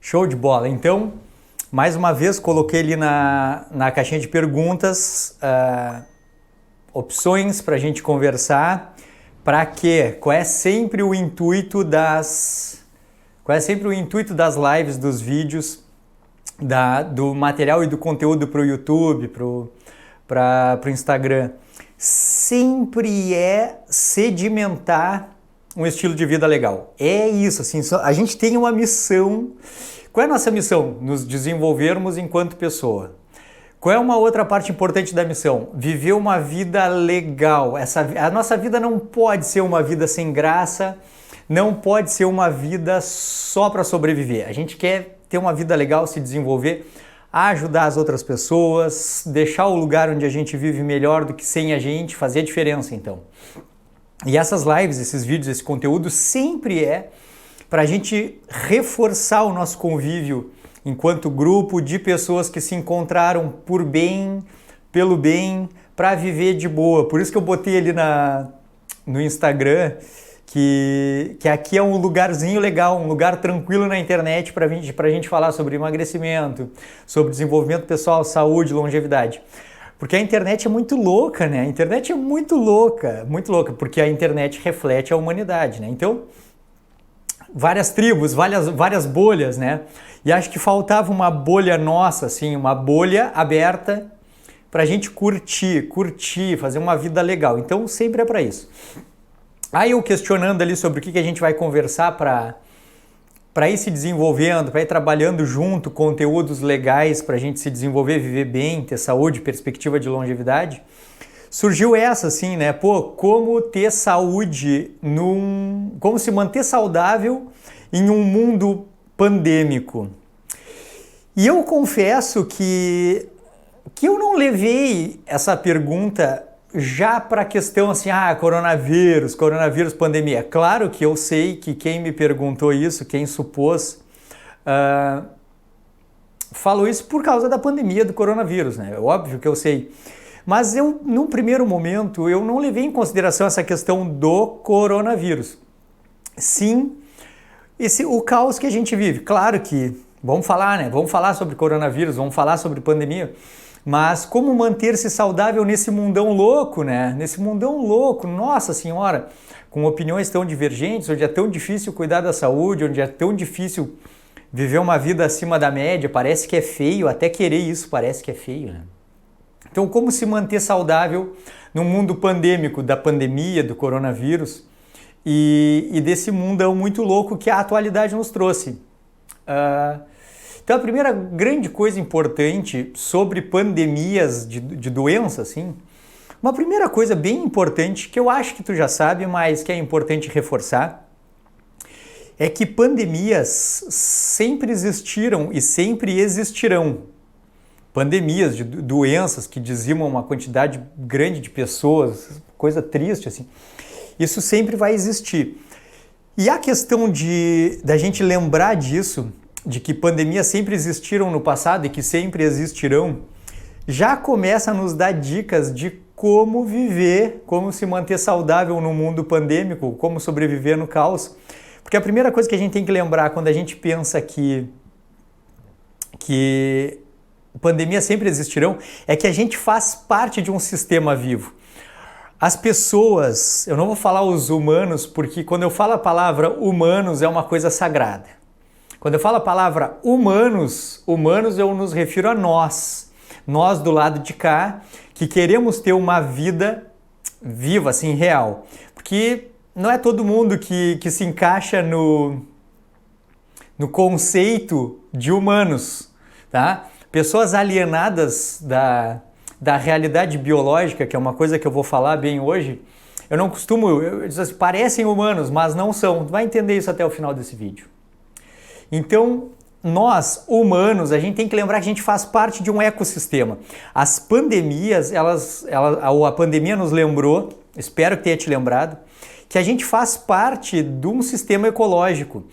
Show de bola. Então, mais uma vez, coloquei ali na caixinha de perguntas opções para a gente conversar. Para quê? Qual é sempre o intuito das lives, dos vídeos, do material e do conteúdo para o YouTube, para o Instagram? Sempre é sedimentar um estilo de vida legal. É isso, assim, a gente tem uma missão. Qual é a nossa missão? Nos desenvolvermos enquanto pessoa. Qual é uma outra parte importante da missão? Viver uma vida legal. A nossa vida não pode ser uma vida sem graça, não pode ser uma vida só para sobreviver. A gente quer ter uma vida legal, se desenvolver, ajudar as outras pessoas, deixar o lugar onde a gente vive melhor do que sem a gente, fazer a diferença então. E essas lives, esses vídeos, esse conteúdo sempre é para a gente reforçar o nosso convívio enquanto grupo de pessoas que se encontraram por bem, pelo bem, para viver de boa. Por isso que eu botei ali no Instagram que aqui é um lugarzinho legal, um lugar tranquilo na internet para a gente falar sobre emagrecimento, sobre desenvolvimento pessoal, saúde, longevidade. Porque a internet é muito louca, né? A internet é muito louca, porque a internet reflete a humanidade, né? Então, várias tribos, várias bolhas, né? E acho que faltava uma bolha nossa, assim, uma bolha aberta para a gente curtir, fazer uma vida legal. Então, sempre é para isso. Aí eu questionando ali sobre o que a gente vai conversar para ir se desenvolvendo, para ir trabalhando junto, conteúdos legais para a gente se desenvolver, viver bem, ter saúde, perspectiva de longevidade, surgiu essa assim, né? Pô, como ter saúde como se manter saudável em um mundo pandêmico. E eu confesso que eu não levei essa pergunta já para a questão assim, coronavírus, pandemia. Claro que eu sei que quem me perguntou isso, quem supôs, falou isso por causa da pandemia do coronavírus, né? É óbvio que eu sei. Mas num primeiro momento, eu não levei em consideração essa questão do coronavírus. Sim, o caos que a gente vive. Claro que vamos falar, né? Vamos falar sobre coronavírus, vamos falar sobre pandemia. Mas como manter-se saudável nesse mundão louco, né? Nesse mundão louco, nossa senhora, com opiniões tão divergentes, onde é tão difícil cuidar da saúde, onde é tão difícil viver uma vida acima da média, parece que é feio, até querer isso parece que é feio, né? Então, como se manter saudável num mundo pandêmico, da pandemia, do coronavírus e desse mundão muito louco que a atualidade nos trouxe? Então, a primeira grande coisa importante sobre pandemias de doença, assim, uma primeira coisa bem importante que eu acho que tu já sabe, mas que é importante reforçar, é que pandemias sempre existiram e sempre existirão. Pandemias de doenças que dizimam uma quantidade grande de pessoas, coisa triste assim, isso sempre vai existir. E a questão da gente lembrar disso, de que pandemias sempre existiram no passado e que sempre existirão, já começa a nos dar dicas de como viver, como se manter saudável no mundo pandêmico, como sobreviver no caos. Porque a primeira coisa que a gente tem que lembrar quando a gente pensa que pandemias sempre existirão, é que a gente faz parte de um sistema vivo. As pessoas, eu não vou falar os humanos, porque quando eu falo a palavra humanos é uma coisa sagrada. Quando eu falo a palavra humanos eu nos refiro a nós do lado de cá, que queremos ter uma vida viva, assim, real. Porque não é todo mundo que se encaixa no conceito de humanos, tá? Pessoas alienadas da realidade biológica, que é uma coisa que eu vou falar bem hoje, eu não costumo, eu digo assim, parecem humanos, mas não são. Tu vai entender isso até o final desse vídeo. Então, nós, humanos, a gente tem que lembrar que a gente faz parte de um ecossistema. As pandemias, a pandemia nos lembrou, espero que tenha te lembrado, que a gente faz parte de um sistema ecológico.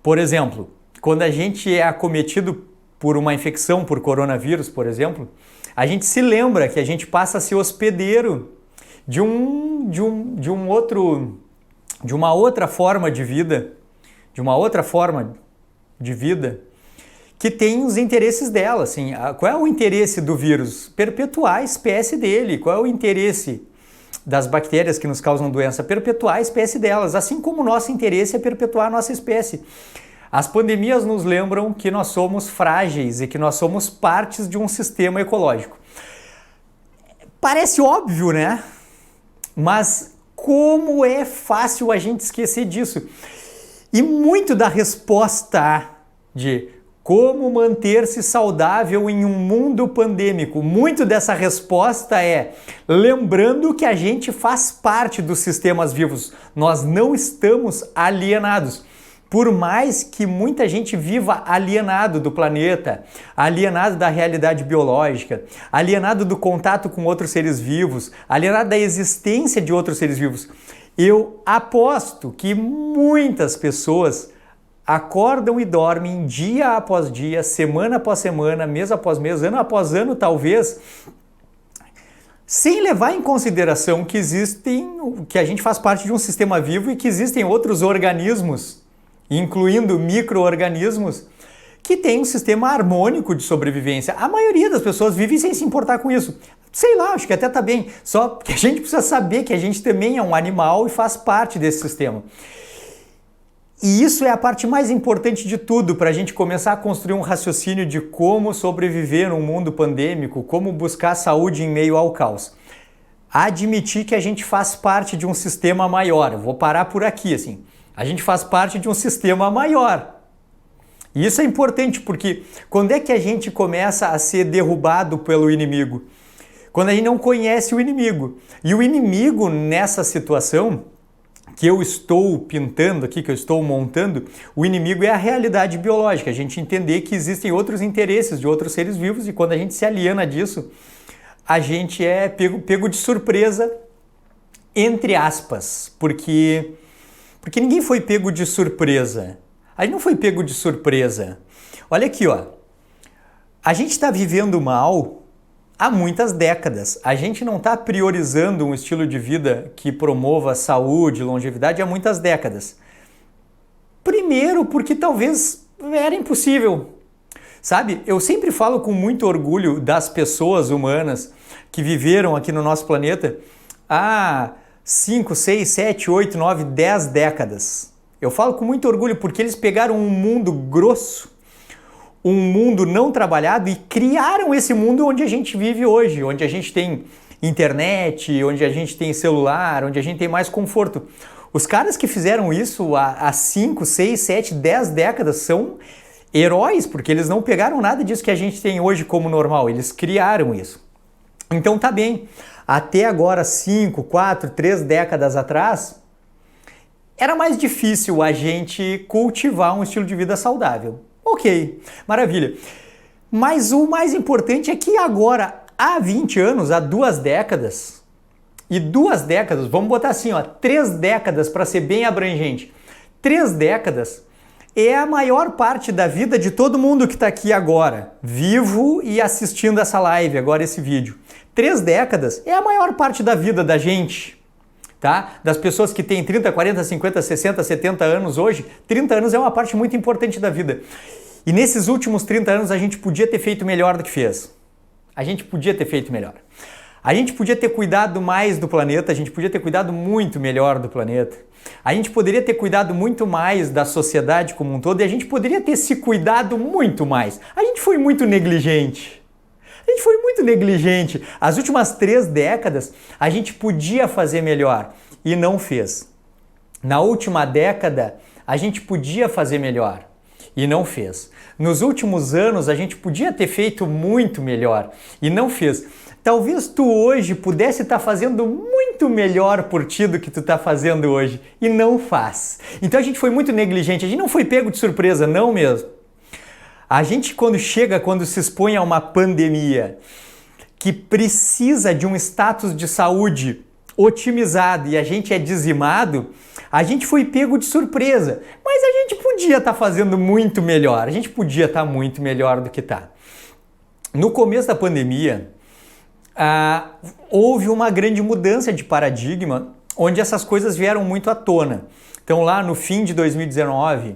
Por exemplo, quando a gente é acometido por uma infecção por coronavírus, por exemplo, a gente se lembra que a gente passa a ser hospedeiro de uma outra forma de vida, que tem os interesses dela, assim. Qual é o interesse do vírus? Perpetuar a espécie dele. Qual é o interesse das bactérias que nos causam doença? Perpetuar a espécie delas, assim como o nosso interesse é perpetuar a nossa espécie. As pandemias nos lembram que nós somos frágeis e que nós somos partes de um sistema ecológico. Parece óbvio, né? Mas como é fácil a gente esquecer disso? E muito da resposta de como manter-se saudável em um mundo pandêmico, muito dessa resposta é lembrando que a gente faz parte dos sistemas vivos. Nós não estamos alienados. Por mais que muita gente viva alienado do planeta, alienado da realidade biológica, alienado do contato com outros seres vivos, alienado da existência de outros seres vivos, eu aposto que muitas pessoas acordam e dormem dia após dia, semana após semana, mês após mês, ano após ano talvez, sem levar em consideração que que a gente faz parte de um sistema vivo e que existem outros organismos, incluindo micro-organismos, que têm um sistema harmônico de sobrevivência. A maioria das pessoas vive sem se importar com isso. Sei lá, acho que até tá bem. Só que a gente precisa saber que a gente também é um animal e faz parte desse sistema. E isso é a parte mais importante de tudo para a gente começar a construir um raciocínio de como sobreviver num mundo pandêmico, como buscar saúde em meio ao caos. Admitir que a gente faz parte de um sistema maior. Eu vou parar por aqui, assim. A gente faz parte de um sistema maior. E isso é importante porque quando é que a gente começa a ser derrubado pelo inimigo? Quando a gente não conhece o inimigo. E o inimigo nessa situação que eu estou pintando aqui, que eu estou montando, o inimigo é a realidade biológica. A gente entender que existem outros interesses de outros seres vivos e quando a gente se aliena disso, a gente é pego de surpresa, entre aspas, porque ninguém foi pego de surpresa. A gente não foi pego de surpresa. Olha aqui, ó. A gente está vivendo mal há muitas décadas. A gente não está priorizando um estilo de vida que promova saúde, longevidade há muitas décadas. Primeiro, porque talvez era impossível. Sabe, eu sempre falo com muito orgulho das pessoas humanas que viveram aqui no nosso planeta há 5, 6, 7, 8, 9, 10 décadas. Eu falo com muito orgulho porque eles pegaram um mundo grosso, um mundo não trabalhado e criaram esse mundo onde a gente vive hoje, onde a gente tem internet, onde a gente tem celular, onde a gente tem mais conforto. Os caras que fizeram isso há 5, 6, 7, 10 décadas são heróis, porque eles não pegaram nada disso que a gente tem hoje como normal, eles criaram isso. Então tá bem, até agora 5, 4, 3 décadas atrás, era mais difícil a gente cultivar um estilo de vida saudável. Ok, maravilha. Mas o mais importante é que agora, há 20 anos, há 2 décadas, e 2 décadas, vamos botar assim, ó, 3 décadas para ser bem abrangente, 3 décadas é a maior parte da vida de todo mundo que está aqui agora, vivo e assistindo essa live, agora esse vídeo. 3 décadas é a maior parte da vida da gente, tá? Das pessoas que têm 30, 40, 50, 60, 70 anos hoje, 30 anos é uma parte muito importante da vida. E nesses últimos 30 anos a gente podia ter feito melhor do que fez. A gente podia ter feito melhor. A gente podia ter cuidado mais do planeta, a gente podia ter cuidado muito melhor do planeta. A gente poderia ter cuidado muito mais da sociedade como um todo e a gente poderia ter se cuidado muito mais. A gente foi muito negligente. A gente foi muito negligente. As últimas 3 décadas a gente podia fazer melhor e não fez. Na última década a gente podia fazer melhor e não fez. Nos últimos anos a gente podia ter feito muito melhor e não fez. Talvez tu hoje pudesse estar fazendo muito melhor por ti do que tu está fazendo hoje e não faz. Então a gente foi muito negligente, a gente não foi pego de surpresa, não mesmo. A gente quando se expõe a uma pandemia que precisa de um status de saúde otimizado e a gente é dizimado, a gente foi pego de surpresa. Mas a gente podia estar fazendo muito melhor, a gente podia estar muito melhor do que está. No começo da pandemia, houve uma grande mudança de paradigma onde essas coisas vieram muito à tona. Então lá no fim de 2019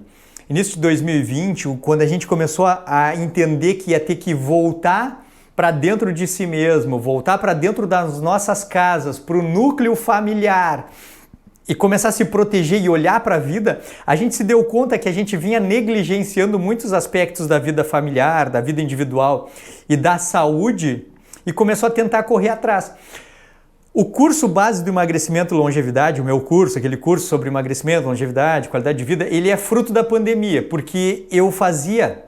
início de 2020, quando a gente começou a entender que ia ter que voltar para dentro de si mesmo, voltar para dentro das nossas casas, para o núcleo familiar e começar a se proteger e olhar para a vida, a gente se deu conta que a gente vinha negligenciando muitos aspectos da vida familiar, da vida individual e da saúde e começou a tentar correr atrás. O curso base do emagrecimento e longevidade, o meu curso, aquele curso sobre emagrecimento, longevidade, qualidade de vida, ele é fruto da pandemia, porque eu fazia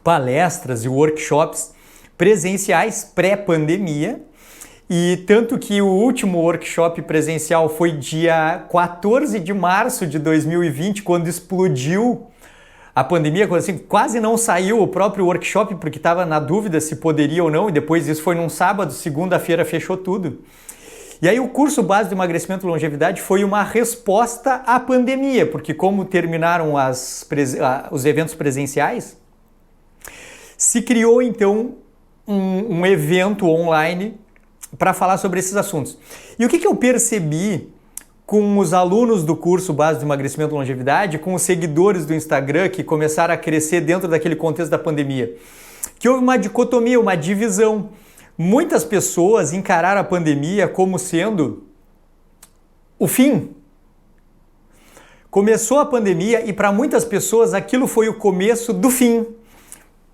palestras e workshops presenciais pré-pandemia, e tanto que o último workshop presencial foi dia 14 de março de 2020, quando explodiu a pandemia, quando assim, quase não saiu o próprio workshop, porque estava na dúvida se poderia ou não, e depois isso foi num sábado, segunda-feira fechou tudo. E aí o curso base do emagrecimento e longevidade foi uma resposta à pandemia, porque como terminaram os eventos presenciais, se criou então um evento online para falar sobre esses assuntos. E o que eu percebi com os alunos do curso base do emagrecimento e longevidade, com os seguidores do Instagram que começaram a crescer dentro daquele contexto da pandemia? Que houve uma dicotomia, uma divisão. Muitas pessoas encararam a pandemia como sendo o fim. Começou a pandemia e para muitas pessoas aquilo foi o começo do fim.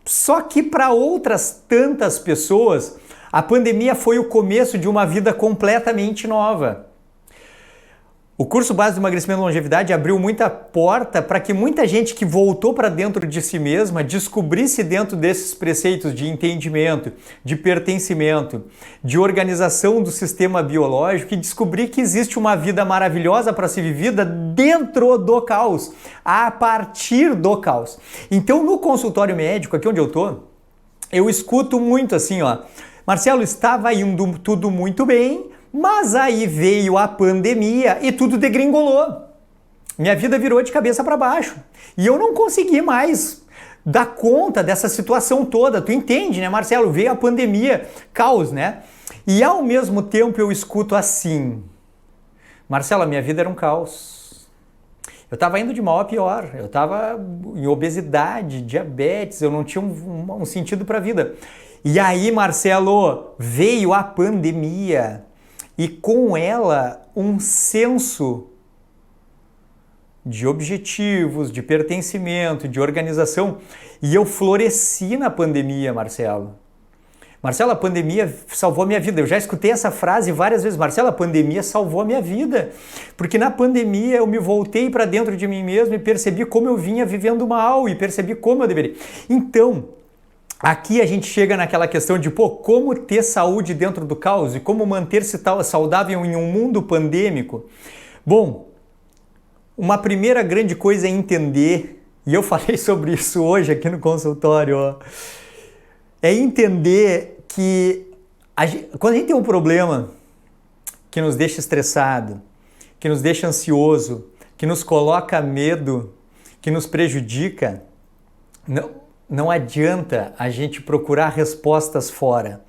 Só que para outras tantas pessoas, a pandemia foi o começo de uma vida completamente nova. O curso base do emagrecimento e longevidade abriu muita porta para que muita gente que voltou para dentro de si mesma descobrisse dentro desses preceitos de entendimento, de pertencimento, de organização do sistema biológico e descobrir que existe uma vida maravilhosa para ser vivida dentro do caos, a partir do caos. Então, no consultório médico, aqui onde eu estou, eu escuto muito assim, ó, Marcelo, estava indo tudo muito bem, mas aí veio a pandemia e tudo degringolou. Minha vida virou de cabeça para baixo. E eu não consegui mais dar conta dessa situação toda. Tu entende, né, Marcelo? Veio a pandemia, caos, né? E ao mesmo tempo eu escuto assim: Marcelo, a minha vida era um caos. Eu estava indo de mal a pior. Eu estava em obesidade, diabetes, eu não tinha um sentido para a vida. E aí, Marcelo, veio a pandemia. E com ela um senso de objetivos, de pertencimento, de organização. E eu floresci na pandemia, Marcelo. Marcelo, a pandemia salvou a minha vida. Eu já escutei essa frase várias vezes. Marcelo, a pandemia salvou a minha vida. Porque na pandemia eu me voltei para dentro de mim mesmo e percebi como eu vinha vivendo mal e percebi como eu deveria. Então, aqui a gente chega naquela questão de, como ter saúde dentro do caos e como manter-se saudável em um mundo pandêmico. Bom, uma primeira grande coisa é entender, e eu falei sobre isso hoje aqui no consultório, é entender que quando a gente tem um problema que nos deixa estressado, que nos deixa ansioso, que nos coloca medo, que nos prejudica, não adianta a gente procurar respostas fora.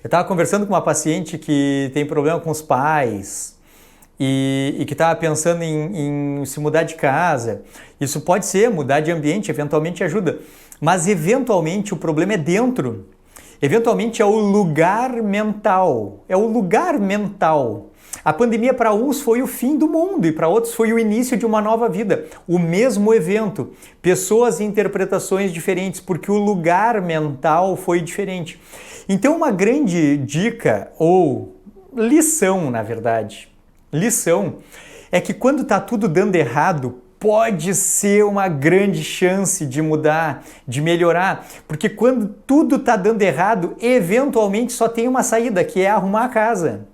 Eu estava conversando com uma paciente que tem problema com os pais e que estava pensando em se mudar de casa. Isso pode ser, mudar de ambiente, eventualmente ajuda. Mas eventualmente o problema é dentro. Eventualmente é o lugar mental. É o lugar mental. A pandemia para uns foi o fim do mundo e para outros foi o início de uma nova vida. O mesmo evento, pessoas e interpretações diferentes, porque o lugar mental foi diferente. Então uma grande dica, ou lição na verdade, é que quando está tudo dando errado, pode ser uma grande chance de mudar, de melhorar, porque quando tudo está dando errado, eventualmente só tem uma saída, que é arrumar a casa.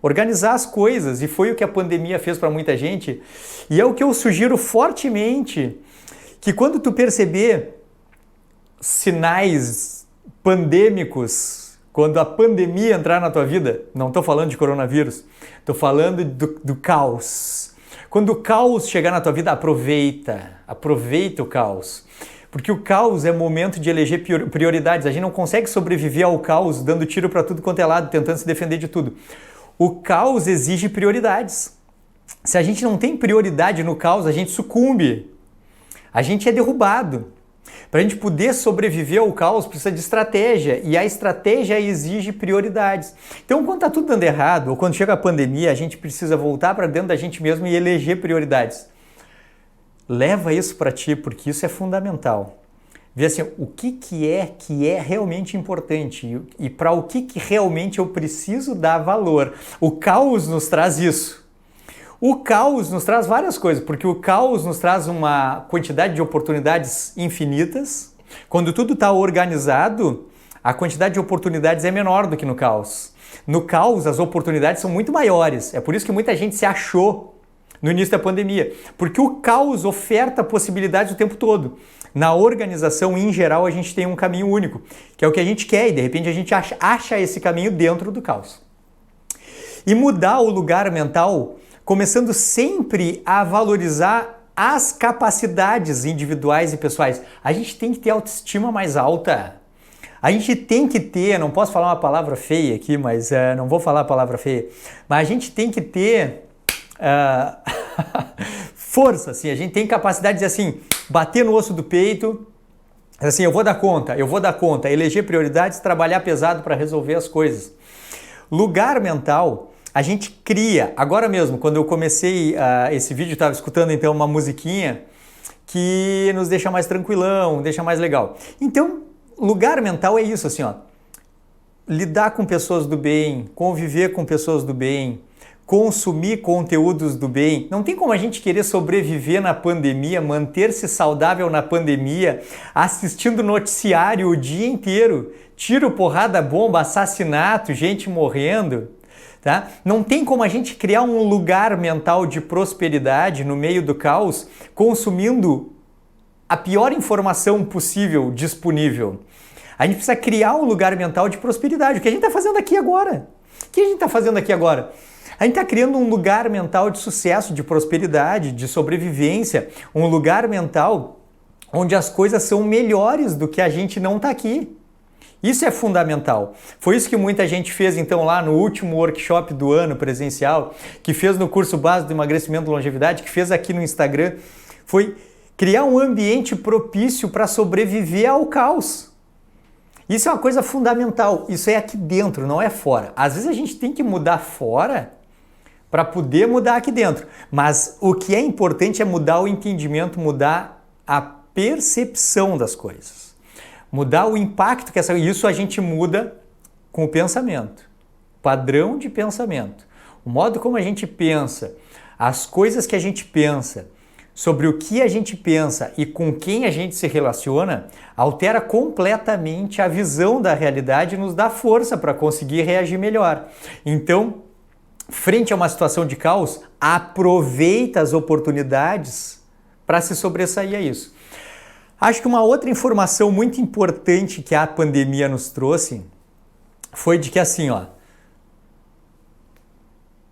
Organizar as coisas, e foi o que a pandemia fez para muita gente, e é o que eu sugiro fortemente, que quando tu perceber sinais pandêmicos, quando a pandemia entrar na tua vida, não estou falando de coronavírus, estou falando do caos. Quando o caos chegar na tua vida, aproveita o caos. Porque o caos é momento de eleger prioridades, a gente não consegue sobreviver ao caos dando tiro para tudo quanto é lado, tentando se defender de tudo. O caos exige prioridades. Se a gente não tem prioridade no caos, a gente sucumbe. A gente é derrubado. Para a gente poder sobreviver ao caos, precisa de estratégia, e a estratégia exige prioridades. Então, quando está tudo dando errado, ou quando chega a pandemia, a gente precisa voltar para dentro da gente mesmo e eleger prioridades. Leva isso para ti, porque isso é fundamental. Vê assim, o que é realmente importante e para o que realmente eu preciso dar valor. O caos nos traz isso. O caos nos traz várias coisas, porque o caos nos traz uma quantidade de oportunidades infinitas. Quando tudo está organizado, a quantidade de oportunidades é menor do que no caos. No caos, as oportunidades são muito maiores. É por isso que muita gente se achou no início da pandemia, porque o caos oferta possibilidades o tempo todo. Na organização, em geral, a gente tem um caminho único, que é o que a gente quer, e de repente a gente acha esse caminho dentro do caos. E mudar o lugar mental, começando sempre a valorizar as capacidades individuais e pessoais. A gente tem que ter autoestima mais alta. A gente tem que ter, não posso falar uma palavra feia aqui, mas não vou falar a palavra feia, mas a gente tem que ter força, assim, a gente tem capacidade de assim, bater no osso do peito, assim, eu vou dar conta, eleger prioridades, trabalhar pesado para resolver as coisas. Lugar mental, a gente cria, agora mesmo, quando eu comecei esse vídeo, eu estava escutando então uma musiquinha que nos deixa mais tranquilão, deixa mais legal. Então, lugar mental é isso, assim, ó, lidar com pessoas do bem, conviver com pessoas do bem, consumir conteúdos do bem. Não tem como a gente querer sobreviver na pandemia, manter-se saudável na pandemia, assistindo noticiário o dia inteiro, tiro, porrada, bomba, assassinato, gente morrendo. Tá? Não tem como a gente criar um lugar mental de prosperidade no meio do caos, consumindo a pior informação possível disponível. A gente precisa criar um lugar mental de prosperidade. O que a gente está fazendo aqui agora? O que a gente está fazendo aqui agora? A gente está criando um lugar mental de sucesso, de prosperidade, de sobrevivência, um lugar mental onde as coisas são melhores do que a gente não está aqui. Isso é fundamental. Foi isso que muita gente fez então lá no último workshop do ano presencial, que fez no curso básico de emagrecimento e longevidade, que fez aqui no Instagram, foi criar um ambiente propício para sobreviver ao caos. Isso é uma coisa fundamental, isso é aqui dentro, não é fora. Às vezes a gente tem que mudar fora para poder mudar aqui dentro, mas o que é importante é mudar o entendimento, mudar a percepção das coisas, mudar o impacto que isso a gente muda com o pensamento, padrão de pensamento, o modo como a gente pensa, as coisas que a gente pensa, sobre o que a gente pensa e com quem a gente se relaciona, altera completamente a visão da realidade e nos dá força para conseguir reagir melhor. Então, frente a uma situação de caos, aproveita as oportunidades para se sobressair a isso. Acho que uma outra informação muito importante que a pandemia nos trouxe foi de que assim, ó,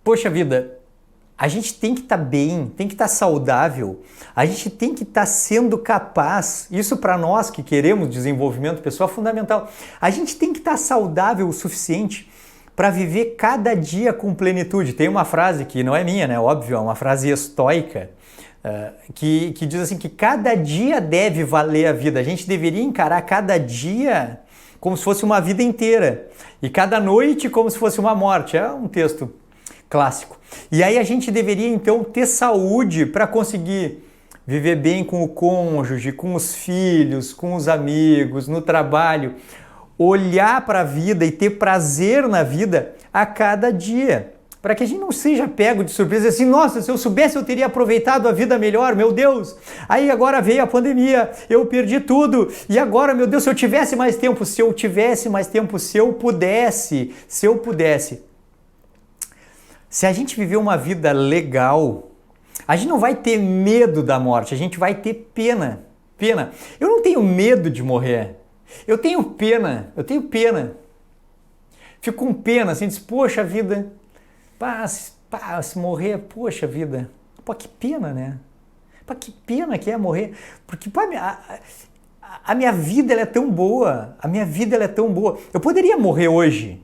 poxa vida, a gente tem que estar bem, tem que estar saudável, a gente tem que estar sendo capaz, isso para nós que queremos desenvolvimento pessoal é fundamental, a gente tem que estar saudável o suficiente para viver cada dia com plenitude. Tem uma frase que não é minha, né? Óbvio, é uma frase estoica, que diz assim que cada dia deve valer a vida, a gente deveria encarar cada dia como se fosse uma vida inteira e cada noite como se fosse uma morte, é um texto clássico. E aí a gente deveria então ter saúde para conseguir viver bem com o cônjuge, com os filhos, com os amigos, no trabalho, olhar para a vida e ter prazer na vida a cada dia, para que a gente não seja pego de surpresa assim, nossa, se eu soubesse eu teria aproveitado a vida melhor, meu Deus, aí agora veio a pandemia, eu perdi tudo, e agora, meu Deus, se eu tivesse mais tempo, se eu pudesse, se a gente viver uma vida legal, a gente não vai ter medo da morte, a gente vai ter pena. Eu não tenho medo de morrer, eu tenho pena. Fico com pena, assim, diz, poxa vida, se morrer, poxa vida, pô, que pena, né? Pô, que pena que é morrer, porque pô, a minha vida ela é tão boa, eu poderia morrer hoje.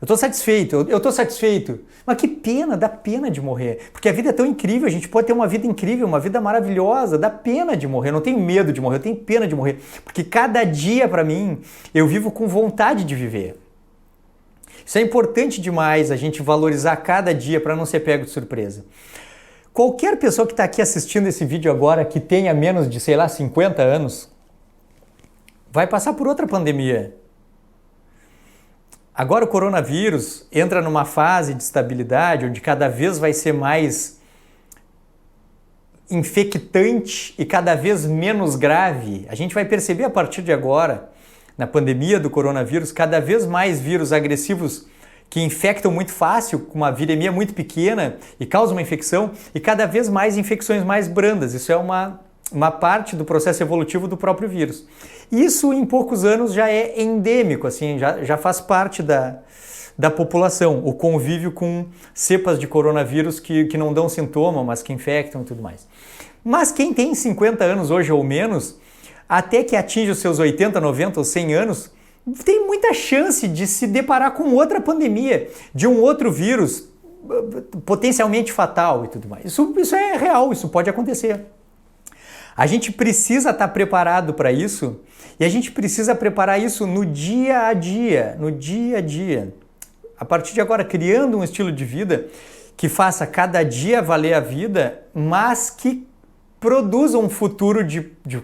Eu estou satisfeito, eu estou satisfeito. Mas que pena, dá pena de morrer. Porque a vida é tão incrível, a gente pode ter uma vida incrível, uma vida maravilhosa, dá pena de morrer. Eu não tenho medo de morrer, eu tenho pena de morrer. Porque cada dia, para mim, eu vivo com vontade de viver. Isso é importante demais, a gente valorizar cada dia para não ser pego de surpresa. Qualquer pessoa que está aqui assistindo esse vídeo agora, que tenha menos de, 50 anos, vai passar por outra pandemia. Agora o coronavírus entra numa fase de estabilidade, onde cada vez vai ser mais infectante e cada vez menos grave. A gente vai perceber a partir de agora, na pandemia do coronavírus, cada vez mais vírus agressivos que infectam muito fácil, com uma viremia muito pequena e causam uma infecção, e cada vez mais infecções mais brandas. Isso é uma parte do processo evolutivo do próprio vírus. Isso em poucos anos já é endêmico, assim, já faz parte da população, o convívio com cepas de coronavírus que não dão sintoma, mas que infectam e tudo mais. Mas quem tem 50 anos hoje ou menos, até que atinge os seus 80, 90 ou 100 anos, tem muita chance de se deparar com outra pandemia, de um outro vírus potencialmente fatal e tudo mais. Isso é real, isso pode acontecer. A gente precisa estar preparado para isso e a gente precisa preparar isso no dia a dia, A partir de agora, criando um estilo de vida que faça cada dia valer a vida, mas que produza um futuro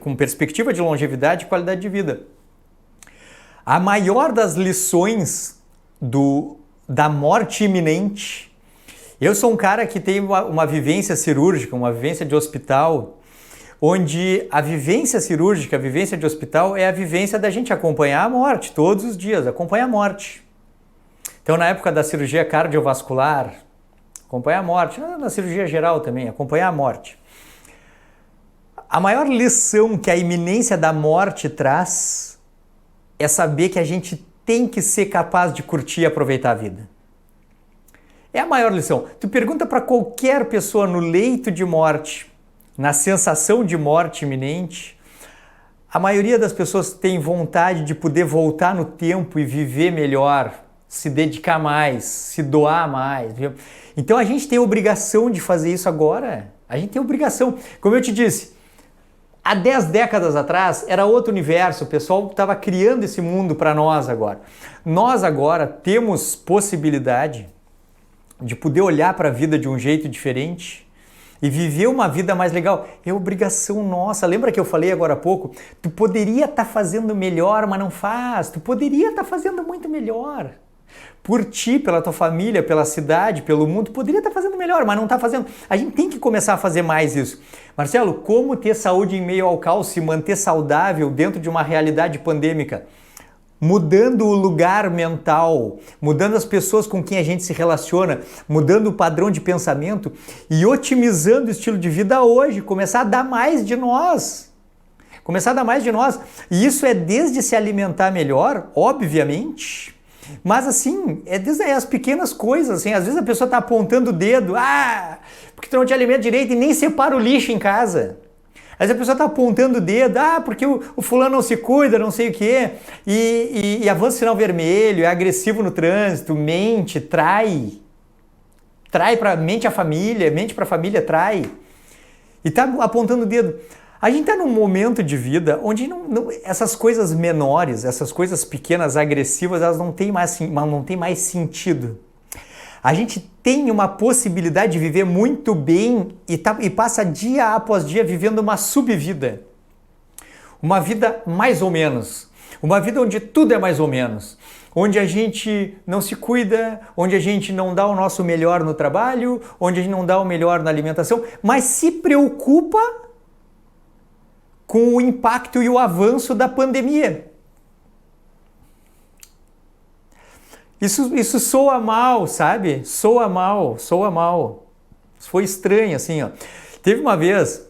com perspectiva de longevidade e qualidade de vida. A maior das lições da morte iminente, eu sou um cara que tem uma vivência cirúrgica, uma vivência de hospital, onde a vivência cirúrgica, a vivência de hospital é a vivência da gente acompanhar a morte todos os dias, acompanhar a morte. Então, na época da cirurgia cardiovascular, acompanhar a morte, na cirurgia geral também, acompanhar a morte. A maior lição que a iminência da morte traz é saber que a gente tem que ser capaz de curtir e aproveitar a vida. É a maior lição. Tu pergunta para qualquer pessoa no leito de morte, na sensação de morte iminente, a maioria das pessoas tem vontade de poder voltar no tempo e viver melhor, se dedicar mais, se doar mais. Viu? Então a gente tem a obrigação de fazer isso agora. A gente tem a obrigação. Como eu te disse, há 10 décadas atrás era outro universo, o pessoal estava criando esse mundo para nós agora. Nós agora temos possibilidade de poder olhar para a vida de um jeito diferente e viver uma vida mais legal. É obrigação nossa. Lembra que eu falei agora há pouco? Tu poderia estar fazendo melhor, mas não faz. Tu poderia estar fazendo muito melhor. Por ti, pela tua família, pela cidade, pelo mundo, poderia estar fazendo melhor, mas não está fazendo. A gente tem que começar a fazer mais isso. Marcelo, como ter saúde em meio ao caos, se manter saudável dentro de uma realidade pandêmica? Mudando o lugar mental, mudando as pessoas com quem a gente se relaciona, mudando o padrão de pensamento e otimizando o estilo de vida hoje, começar a dar mais de nós. Começar a dar mais de nós. E isso é desde se alimentar melhor, obviamente, mas assim, é desde as pequenas coisas, assim, às vezes a pessoa está apontando o dedo, porque tu não te alimenta direito e nem separa o lixo em casa. Às vezes a pessoa está apontando o dedo, porque o fulano não se cuida, não sei o quê, e avança o sinal vermelho, é agressivo no trânsito, mente, mente para a família, trai, e está apontando o dedo. A gente está num momento de vida onde essas coisas menores, essas coisas pequenas, agressivas, elas não têm mais sentido. A gente tem uma possibilidade de viver muito bem e passa dia após dia vivendo uma subvida. Uma vida mais ou menos. Uma vida onde tudo é mais ou menos. Onde a gente não se cuida, onde a gente não dá o nosso melhor no trabalho, onde a gente não dá o melhor na alimentação, mas se preocupa com o impacto e o avanço da pandemia. Isso soa mal, sabe? Soa mal. Isso foi estranho, assim, ó. Teve uma vez,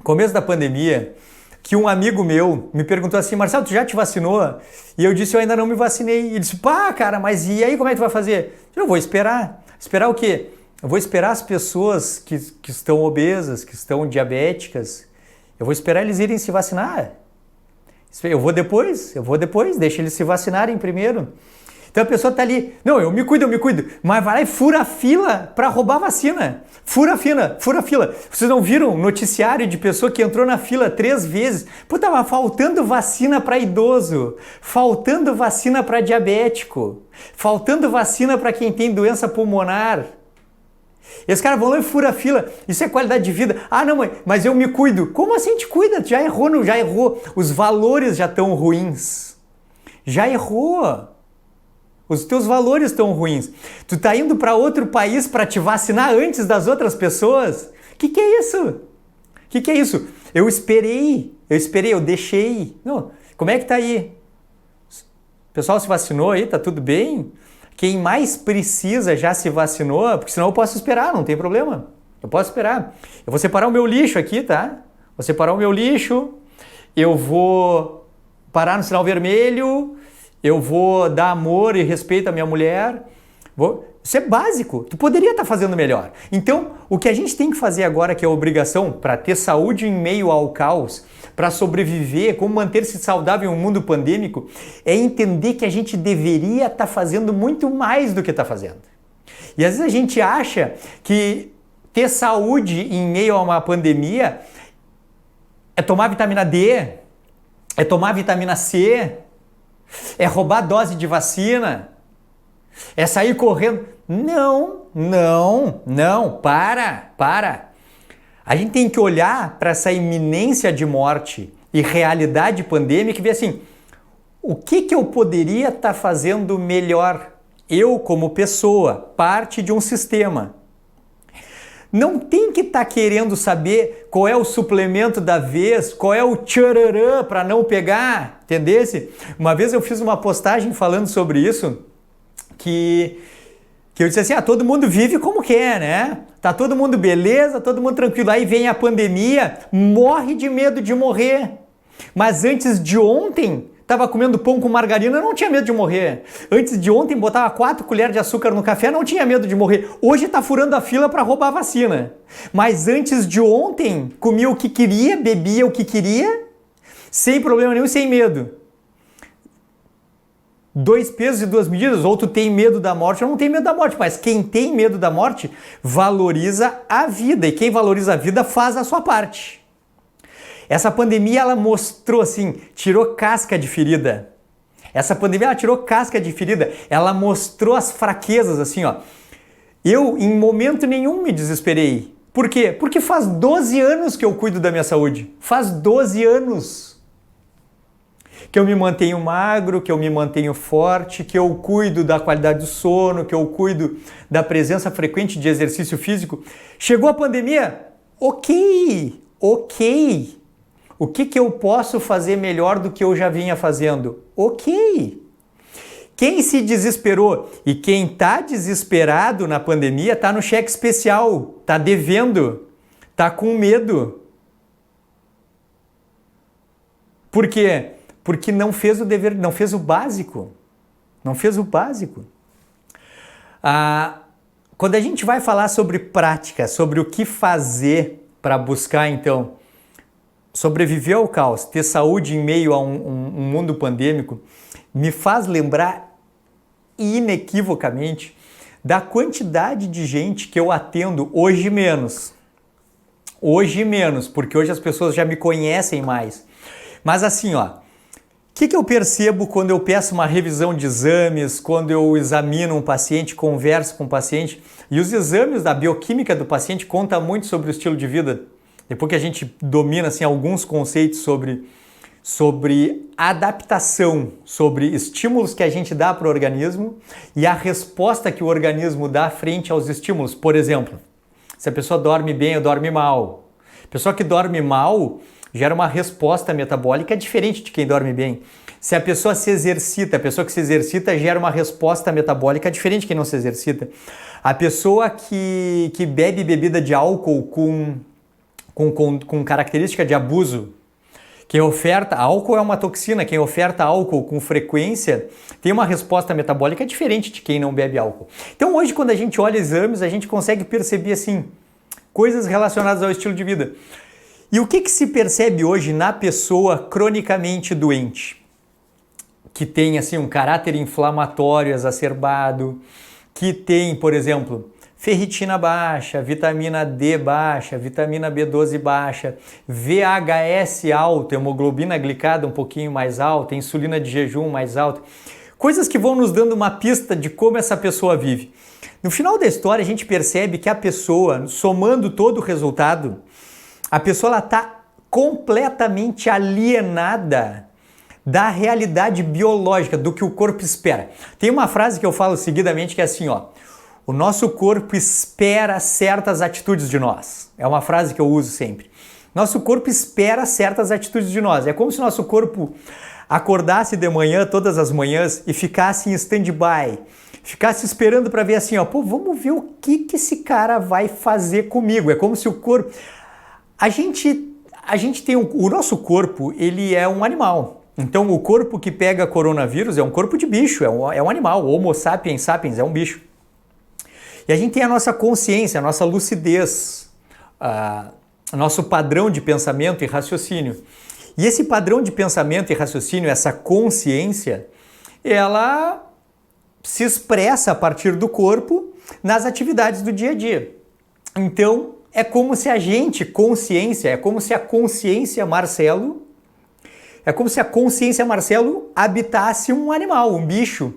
começo da pandemia, que um amigo meu me perguntou assim, Marcelo, tu já te vacinou? E eu disse, eu ainda não me vacinei. E ele disse, cara, mas e aí como é que tu vai fazer? Eu vou esperar. Esperar o quê? Eu vou esperar as pessoas que estão obesas, que estão diabéticas, eu vou esperar eles irem se vacinar. Eu vou depois, deixa eles se vacinarem primeiro. Então a pessoa tá ali, não, eu me cuido, mas vai lá e fura a fila para roubar a vacina. Fura a fila. Vocês não viram um noticiário de pessoa que entrou na fila 3 vezes? Pô, tava faltando vacina para idoso, faltando vacina para diabético, faltando vacina para quem tem doença pulmonar. Esse cara vão lá e fura a fila. Isso é qualidade de vida. Ah, não, mãe, mas eu me cuido. Como assim te cuida? Já errou, já errou. Os valores já estão ruins. Já errou. Os teus valores estão ruins. Tu tá indo para outro país para te vacinar antes das outras pessoas? Que é isso? Que é isso? Eu esperei, eu deixei. Não, como é que tá aí? O pessoal se vacinou aí? Tá tudo bem? Quem mais precisa já se vacinou? Porque senão eu posso esperar, não tem problema. Eu posso esperar. Eu vou separar o meu lixo aqui, tá? Vou separar o meu lixo. Eu vou parar no sinal vermelho. Eu vou dar amor e respeito à minha mulher. Isso é básico. Tu poderia estar fazendo melhor. Então, o que a gente tem que fazer agora, que é a obrigação para ter saúde em meio ao caos, para sobreviver, como manter-se saudável em um mundo pandêmico, é entender que a gente deveria estar fazendo muito mais do que está fazendo. E às vezes a gente acha que ter saúde em meio a uma pandemia é tomar vitamina D, é tomar vitamina C, é roubar dose de vacina, é sair correndo. Não, para. A gente tem que olhar para essa iminência de morte e realidade pandêmica e ver assim, o que eu poderia estar fazendo melhor? Eu, como pessoa, parte de um sistema. Não tem que estar querendo saber qual é o suplemento da vez, qual é o tchararã para não pegar, entendesse? Uma vez eu fiz uma postagem falando sobre isso, que eu disse assim, todo mundo vive como quer, né? Tá todo mundo beleza, todo mundo tranquilo. Aí vem a pandemia, morre de medo de morrer. Mas antes de ontem, tava comendo pão com margarina, não tinha medo de morrer. Antes de ontem, botava 4 colheres de açúcar no café, não tinha medo de morrer. Hoje tá furando a fila para roubar a vacina. Mas antes de ontem, comia o que queria, bebia o que queria, sem problema nenhum, sem medo. 2 pesos e 2 medidas, ou tu tem medo da morte ou não tem medo da morte, mas quem tem medo da morte valoriza a vida, e quem valoriza a vida faz a sua parte. Essa pandemia, ela mostrou assim, tirou casca de ferida. Essa pandemia, ela tirou casca de ferida, ela mostrou as fraquezas assim, ó. Eu, em momento nenhum, me desesperei. Por quê? Porque faz 12 anos que eu cuido da minha saúde. Faz 12 anos. Que eu me mantenho magro, que eu me mantenho forte, que eu cuido da qualidade do sono, que eu cuido da presença frequente de exercício físico. Chegou a pandemia? Ok. O que eu posso fazer melhor do que eu já vinha fazendo? Ok. Quem se desesperou e quem está desesperado na pandemia está no cheque especial, está devendo, está com medo. Por quê? Porque não fez o dever, não fez o básico. Quando a gente vai falar sobre prática, sobre o que fazer para buscar, então, sobreviver ao caos, ter saúde em meio a um mundo pandêmico, me faz lembrar inequivocamente da quantidade de gente que eu atendo hoje menos. Porque hoje as pessoas já me conhecem mais. Mas assim, ó, o que eu percebo quando eu peço uma revisão de exames, quando eu examino um paciente, converso com o paciente, e os exames da bioquímica do paciente contam muito sobre o estilo de vida. Depois que a gente domina assim, alguns conceitos sobre adaptação, sobre estímulos que a gente dá para o organismo e a resposta que o organismo dá frente aos estímulos. Por exemplo, se a pessoa dorme bem ou dorme mal. A pessoa que dorme mal gera uma resposta metabólica diferente de quem dorme bem. Se a pessoa se exercita, a pessoa que se exercita gera uma resposta metabólica diferente de quem não se exercita. A pessoa que bebe bebida de álcool com característica de abuso, quem oferta álcool é uma toxina, quem oferta álcool com frequência tem uma resposta metabólica diferente de quem não bebe álcool. Então hoje, quando a gente olha exames, a gente consegue perceber assim, coisas relacionadas ao estilo de vida. E o que se percebe hoje na pessoa cronicamente doente? que tem assim um caráter inflamatório exacerbado, que tem, por exemplo, ferritina baixa, vitamina D baixa, vitamina B12 baixa, VHS alto, hemoglobina glicada um pouquinho mais alta, insulina de jejum mais alta. Coisas que vão nos dando uma pista de como essa pessoa vive. No final da história, a gente percebe que a pessoa, somando todo o resultado, a pessoa está completamente alienada da realidade biológica, do que o corpo espera. Tem uma frase que eu falo seguidamente que é assim, ó: o nosso corpo espera certas atitudes de nós. É uma frase que eu uso sempre. Nosso corpo espera certas atitudes de nós. É como se nosso corpo acordasse de manhã, todas as manhãs, e ficasse em stand-by. Ficasse esperando para ver assim, ó, pô, vamos ver o que esse cara vai fazer comigo. É como se o corpo... A gente tem o nosso corpo, ele é um animal. Então o corpo que pega coronavírus é um corpo de bicho, é um animal. O Homo sapiens sapiens é um bicho. E a gente tem a nossa consciência, a nossa lucidez, nosso padrão de pensamento e raciocínio. E esse padrão de pensamento e raciocínio, essa consciência, ela se expressa a partir do corpo nas atividades do dia a dia. Então, é como se a consciência Marcelo habitasse um animal, um bicho,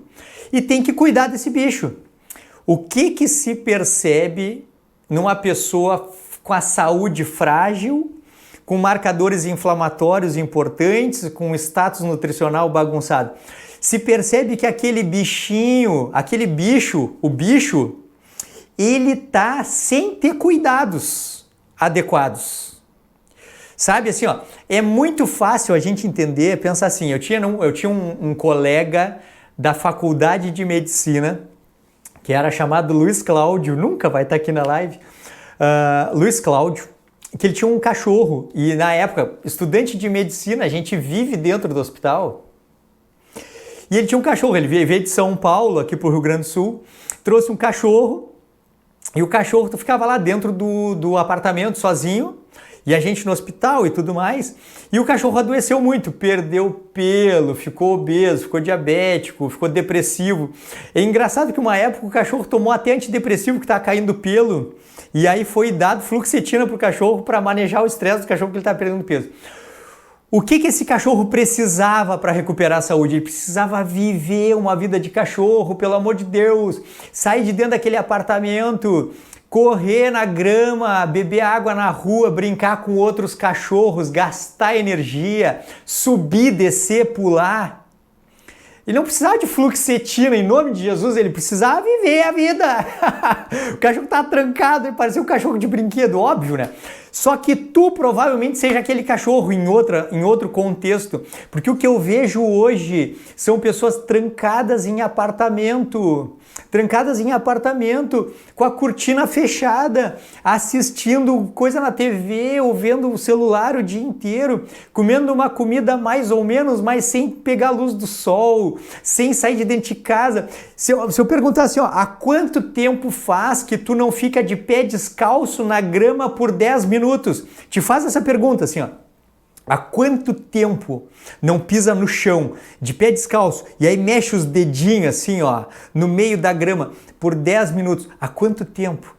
e tem que cuidar desse bicho. O que se percebe numa pessoa com a saúde frágil, com marcadores inflamatórios importantes, com status nutricional bagunçado? Se percebe que aquele bicho, o bicho, ele tá sem ter cuidados adequados. Sabe assim, ó, é muito fácil a gente entender, pensar assim, eu tinha um colega da faculdade de medicina, que era chamado Luiz Cláudio, nunca vai estar aqui na live, Luiz Cláudio, que ele tinha um cachorro, e na época, estudante de medicina, a gente vive dentro do hospital, e ele tinha um cachorro, ele veio de São Paulo, aqui pro Rio Grande do Sul, trouxe um cachorro, e o cachorro ficava lá dentro do apartamento sozinho, e a gente no hospital e tudo mais, e o cachorro adoeceu muito, perdeu pelo, ficou obeso, ficou diabético, ficou depressivo. É engraçado que uma época o cachorro tomou até antidepressivo que estava caindo pelo, e aí foi dado fluoxetina pro cachorro para manejar o estresse do cachorro que ele estava perdendo peso. O que esse cachorro precisava para recuperar a saúde? Ele precisava viver uma vida de cachorro, pelo amor de Deus, sair de dentro daquele apartamento, correr na grama, beber água na rua, brincar com outros cachorros, gastar energia, subir, descer, pular. Ele não precisava de fluoxetina, em nome de Jesus, ele precisava viver a vida. O cachorro tá trancado, ele parecia um cachorro de brinquedo, óbvio, né? Só que tu provavelmente seja aquele cachorro em outro contexto, porque o que eu vejo hoje são pessoas trancadas em apartamento, com a cortina fechada, assistindo coisa na TV ou vendo o celular o dia inteiro, comendo uma comida mais ou menos, mas sem pegar a luz do sol, sem sair de dentro de casa. Se eu perguntar assim, ó, há quanto tempo faz que tu não fica de pé descalço na grama por 10 minutos? Te faz essa pergunta assim, ó. Há quanto tempo não pisa no chão, de pé descalço, e aí mexe os dedinhos assim, ó, no meio da grama por 10 minutos? Há quanto tempo?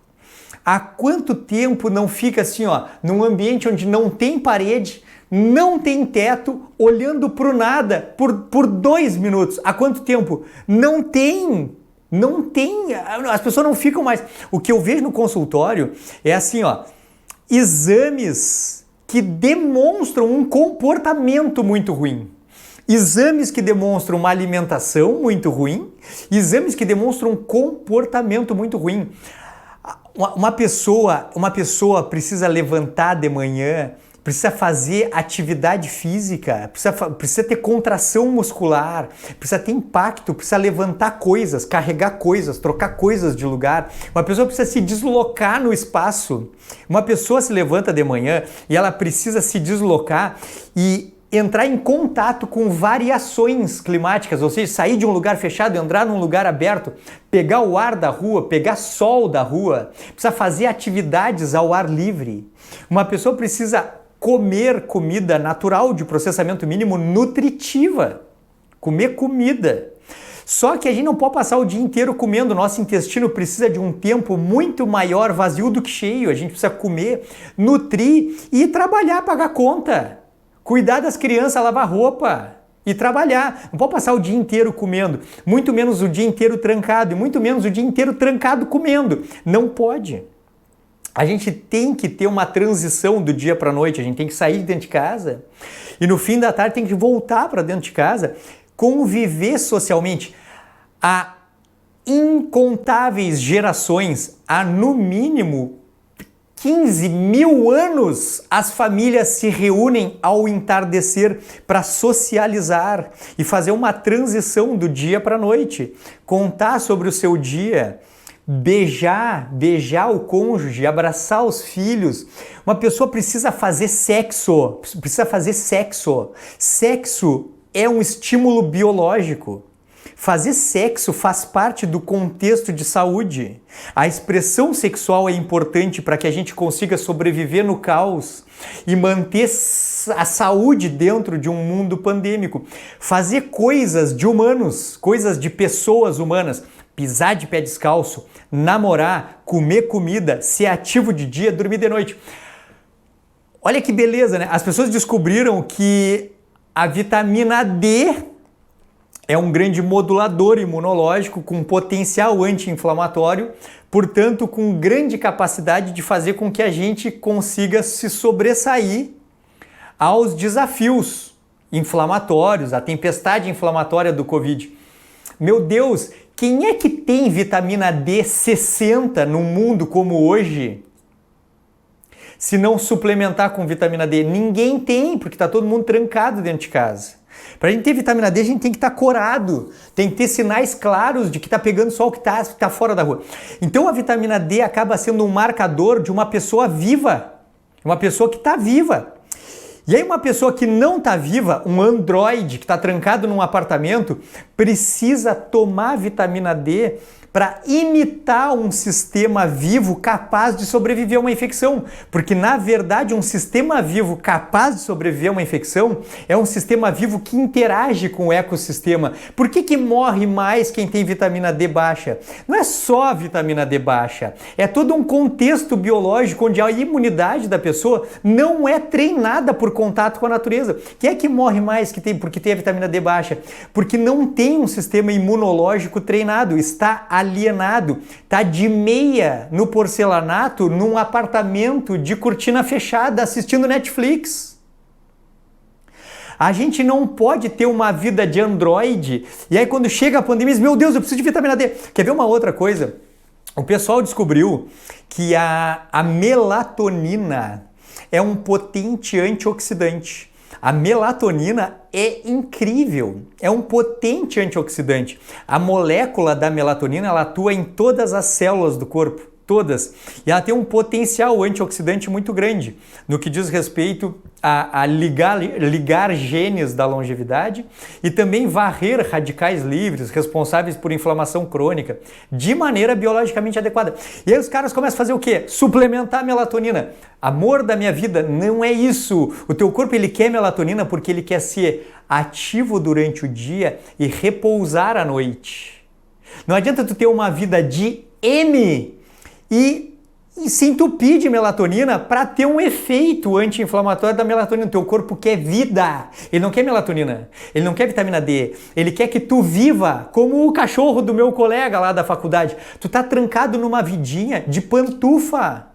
Há quanto tempo não fica assim, ó, num ambiente onde não tem parede, não tem teto, olhando pro nada por 2 minutos? Há quanto tempo? Não tem, as pessoas não ficam mais. O que eu vejo no consultório é assim, ó, exames que demonstram um comportamento muito ruim. Exames que demonstram uma alimentação muito ruim, exames que demonstram um comportamento muito ruim. Uma pessoa precisa levantar de manhã, precisa fazer atividade física, precisa ter contração muscular, precisa ter impacto, precisa levantar coisas, carregar coisas, trocar coisas de lugar. Uma pessoa precisa se deslocar no espaço. Uma pessoa se levanta de manhã e ela precisa se deslocar e entrar em contato com variações climáticas, ou seja, sair de um lugar fechado e entrar num lugar aberto, pegar o ar da rua, pegar sol da rua, precisa fazer atividades ao ar livre. Uma pessoa precisa comer comida natural de processamento mínimo nutritiva. comer comida. Só que a gente não pode passar o dia inteiro comendo, nosso intestino precisa de um tempo muito maior vazio do que cheio, a gente precisa comer, nutrir e trabalhar, pagar conta, cuidar das crianças, lavar roupa e trabalhar. Não pode passar o dia inteiro comendo, muito menos o dia inteiro trancado e muito menos o dia inteiro trancado comendo. Não pode. A gente tem que ter uma transição do dia para a noite, a gente tem que sair de dentro de casa e no fim da tarde tem que voltar para dentro de casa, conviver socialmente. Há incontáveis gerações, há no mínimo 15 mil anos, as famílias se reúnem ao entardecer para socializar e fazer uma transição do dia para a noite, contar sobre o seu dia, beijar o cônjuge, abraçar os filhos. Uma pessoa precisa fazer sexo. Sexo é um estímulo biológico. Fazer sexo faz parte do contexto de saúde. A expressão sexual é importante para que a gente consiga sobreviver no caos e manter a saúde dentro de um mundo pandêmico. Fazer coisas de humanos, coisas de pessoas humanas. Pisar de pé descalço, namorar, comer comida, ser ativo de dia, dormir de noite. Olha que beleza, né? As pessoas descobriram que a vitamina D é um grande modulador imunológico com potencial anti-inflamatório, portanto, com grande capacidade de fazer com que a gente consiga se sobressair aos desafios inflamatórios, à tempestade inflamatória do Covid. Meu Deus, quem é que tem vitamina D 60 no mundo como hoje? Se não suplementar com vitamina D, ninguém tem, porque está todo mundo trancado dentro de casa. Para a gente ter vitamina D, a gente tem que estar corado, tem que ter sinais claros de que está pegando sol, que está fora da rua. Então a vitamina D acaba sendo um marcador de uma pessoa viva, uma pessoa que está viva. E aí uma pessoa que não está viva, um androide que está trancado num apartamento, precisa tomar vitamina D para imitar um sistema vivo capaz de sobreviver a uma infecção. Porque, na verdade, um sistema vivo capaz de sobreviver a uma infecção é um sistema vivo que interage com o ecossistema. Por que morre mais quem tem vitamina D baixa? Não é só a vitamina D baixa, é todo um contexto biológico onde a imunidade da pessoa não é treinada por contato com a natureza. Quem é que morre mais porque tem a vitamina D baixa? Porque não tem um sistema imunológico treinado, está alienado, tá de meia no porcelanato, num apartamento de cortina fechada, assistindo Netflix. A gente não pode ter uma vida de androide, e aí quando chega a pandemia, diz, meu Deus, eu preciso de vitamina D. Quer ver uma outra coisa? O pessoal descobriu que a melatonina é um potente antioxidante. A melatonina é incrível, é um potente antioxidante. A molécula da melatonina ela atua em todas as células do corpo, todas. E ela tem um potencial antioxidante muito grande no que diz respeito a ligar genes da longevidade e também varrer radicais livres responsáveis por inflamação crônica de maneira biologicamente adequada. E aí os caras começam a fazer o quê? Suplementar a melatonina. Amor da minha vida, não é isso. O teu corpo ele quer melatonina porque ele quer ser ativo durante o dia e repousar à noite. Não adianta tu ter uma vida de M e se entupir de melatonina para ter um efeito anti-inflamatório da melatonina. O teu corpo quer vida, ele não quer melatonina, ele não quer vitamina D, ele quer que tu viva como o cachorro do meu colega lá da faculdade. Tu tá trancado numa vidinha de pantufa.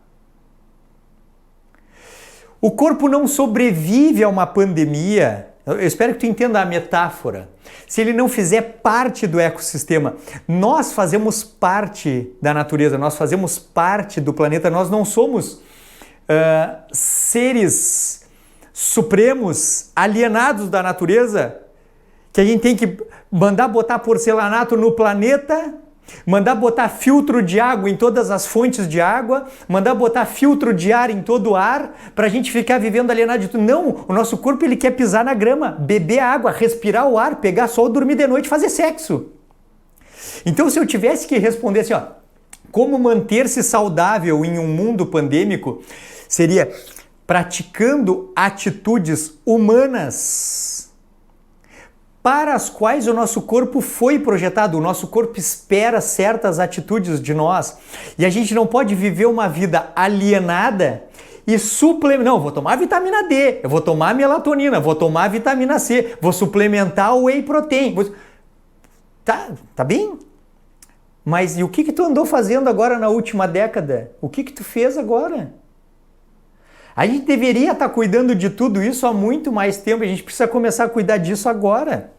O corpo não sobrevive a uma pandemia. Eu espero que tu entenda a metáfora. Se ele não fizer parte do ecossistema, nós fazemos parte da natureza, nós fazemos parte do planeta, nós não somos seres supremos, alienados da natureza, que a gente tem que mandar botar porcelanato no planeta, mandar botar filtro de água em todas as fontes de água, mandar botar filtro de ar em todo o ar, para a gente ficar vivendo alienado de tudo. Não, o nosso corpo ele quer pisar na grama, beber água, respirar o ar, pegar sol, dormir de noite, fazer sexo. Então se eu tivesse que responder assim, ó, como manter-se saudável em um mundo pandêmico, seria praticando atitudes humanas para as quais o nosso corpo foi projetado. O nosso corpo espera certas atitudes de nós. E a gente não pode viver uma vida alienada e suplementar. Não, vou tomar vitamina D, eu vou tomar melatonina, vou tomar vitamina C, vou suplementar o whey protein. Tá bem? Mas e o que tu andou fazendo agora na última década? O que tu fez agora? A gente deveria estar cuidando de tudo isso há muito mais tempo, a gente precisa começar a cuidar disso agora.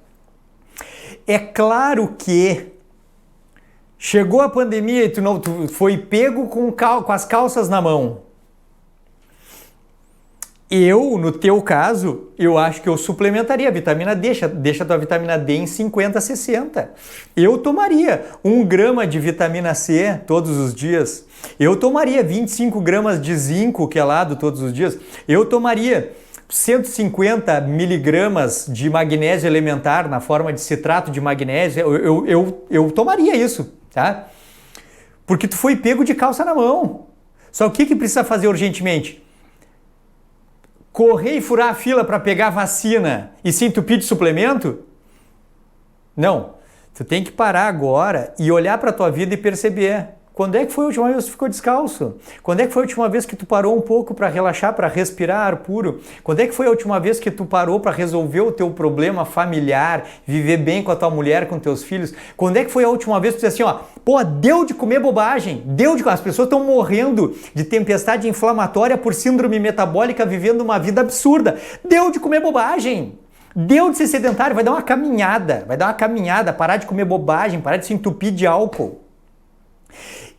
É claro que chegou a pandemia e tu foi pego com as calças na mão. No teu caso, eu acho que eu suplementaria a vitamina D, deixa a tua vitamina D em 50, 60. Eu tomaria 1 grama de vitamina C todos os dias. Eu tomaria 25 gramas de zinco quelado todos os dias. Eu tomaria 150 miligramas de magnésio elementar na forma de citrato de magnésio. Eu tomaria isso, tá? Porque tu foi pego de calça na mão. Só o que precisa fazer urgentemente? Correr e furar a fila para pegar vacina e se entupir de suplemento? Não. Tu tem que parar agora e olhar para a tua vida e perceber. Quando é que foi a última vez que tu ficou descalço? Quando é que foi a última vez que tu parou um pouco para relaxar, para respirar ar puro? Quando é que foi a última vez que tu parou para resolver o teu problema familiar, viver bem com a tua mulher, com teus filhos? Quando é que foi a última vez que tu disse assim, deu de comer bobagem, as pessoas estão morrendo de tempestade inflamatória por síndrome metabólica, vivendo uma vida absurda. Deu de comer bobagem. Deu de ser sedentário, vai dar uma caminhada, parar de comer bobagem, parar de se entupir de álcool.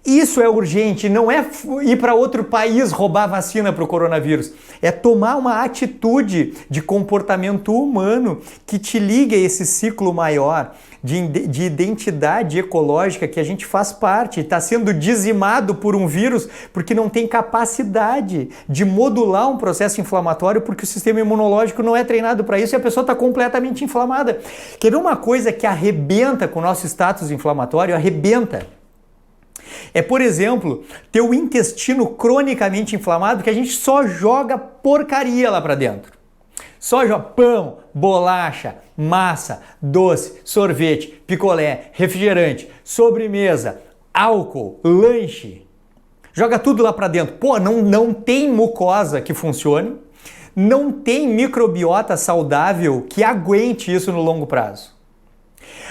Isso é urgente, não é ir para outro país roubar vacina para o coronavírus. É tomar uma atitude de comportamento humano que te ligue a esse ciclo maior de identidade ecológica que a gente faz parte. Está sendo dizimado por um vírus porque não tem capacidade de modular um processo inflamatório porque o sistema imunológico não é treinado para isso e a pessoa está completamente inflamada. Quer ver uma coisa que arrebenta com o nosso status inflamatório? Arrebenta. É, por exemplo, ter o intestino cronicamente inflamado, que a gente só joga porcaria lá para dentro. Só joga pão, bolacha, massa, doce, sorvete, picolé, refrigerante, sobremesa, álcool, lanche. Joga tudo lá para dentro. Não tem mucosa que funcione, não tem microbiota saudável que aguente isso no longo prazo.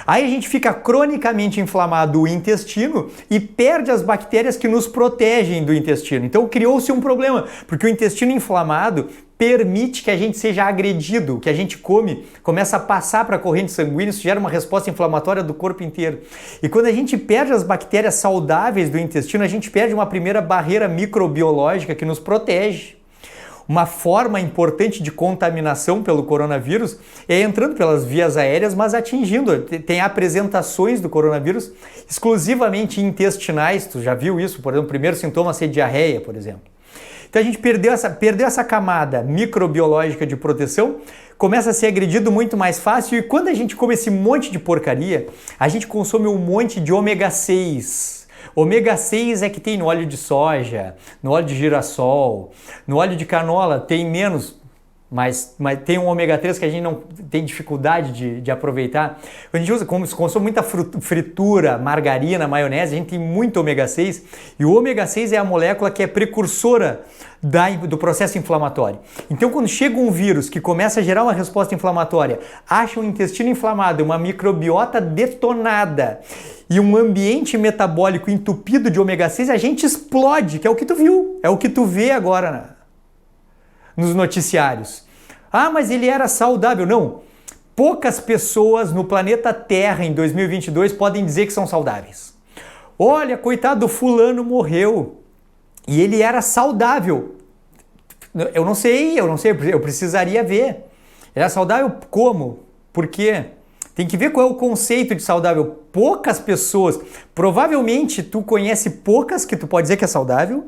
Aí a gente fica cronicamente inflamado o intestino e perde as bactérias que nos protegem do intestino. Então criou-se um problema, porque o intestino inflamado permite que a gente seja agredido, o que a gente come começa a passar para a corrente sanguínea, isso gera uma resposta inflamatória do corpo inteiro. E quando a gente perde as bactérias saudáveis do intestino, a gente perde uma primeira barreira microbiológica que nos protege. Uma forma importante de contaminação pelo coronavírus é entrando pelas vias aéreas, mas atingindo. Tem apresentações do coronavírus exclusivamente intestinais, tu já viu isso? Por exemplo, o primeiro sintoma ser diarreia, por exemplo. Então a gente perdeu essa camada microbiológica de proteção, começa a ser agredido muito mais fácil e quando a gente come esse monte de porcaria, a gente consome um monte de ômega 6. Ômega 6 é que tem no óleo de soja, no óleo de girassol, no óleo de canola tem menos, mas tem um ômega 3 que a gente não tem dificuldade de aproveitar. Quando a gente consome muita fritura, margarina, maionese, a gente tem muito ômega 6 e o ômega 6 é a molécula que é precursora do processo inflamatório. Então quando chega um vírus que começa a gerar uma resposta inflamatória, acha um intestino inflamado, uma microbiota detonada e um ambiente metabólico entupido de ômega 6, a gente explode, que é o que tu viu, é o que tu vê agora nos noticiários. Mas ele era saudável. Não. Poucas pessoas no planeta Terra em 2022 podem dizer que são saudáveis. Olha, coitado do fulano morreu e ele era saudável. Eu não sei, eu precisaria ver. Era saudável como? Por quê? Tem que ver qual é o conceito de saudável. Poucas pessoas, provavelmente tu conhece poucas que tu pode dizer que é saudável,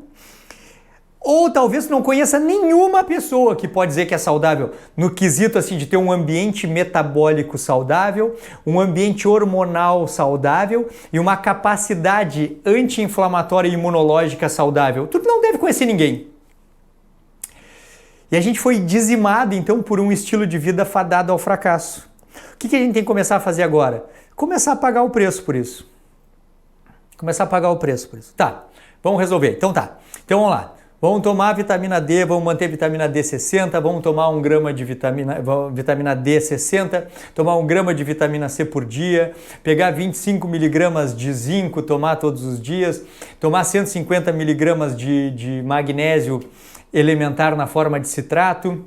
ou talvez tu não conheça nenhuma pessoa que pode dizer que é saudável no quesito assim de ter um ambiente metabólico saudável, um ambiente hormonal saudável e uma capacidade anti-inflamatória e imunológica saudável. Tu não deve conhecer ninguém. E a gente foi dizimado então por um estilo de vida fadado ao fracasso. O que a gente tem que começar a fazer agora? Começar a pagar o preço por isso. Começar a pagar o preço por isso. Tá, vamos resolver. Então tá. Então vamos lá. Vamos tomar vitamina D, vamos manter vitamina D 60, vamos tomar 1 grama de vitamina D 60, tomar 1 grama de vitamina C por dia, pegar 25 miligramas de zinco, tomar todos os dias, tomar 150 miligramas de magnésio elementar na forma de citrato.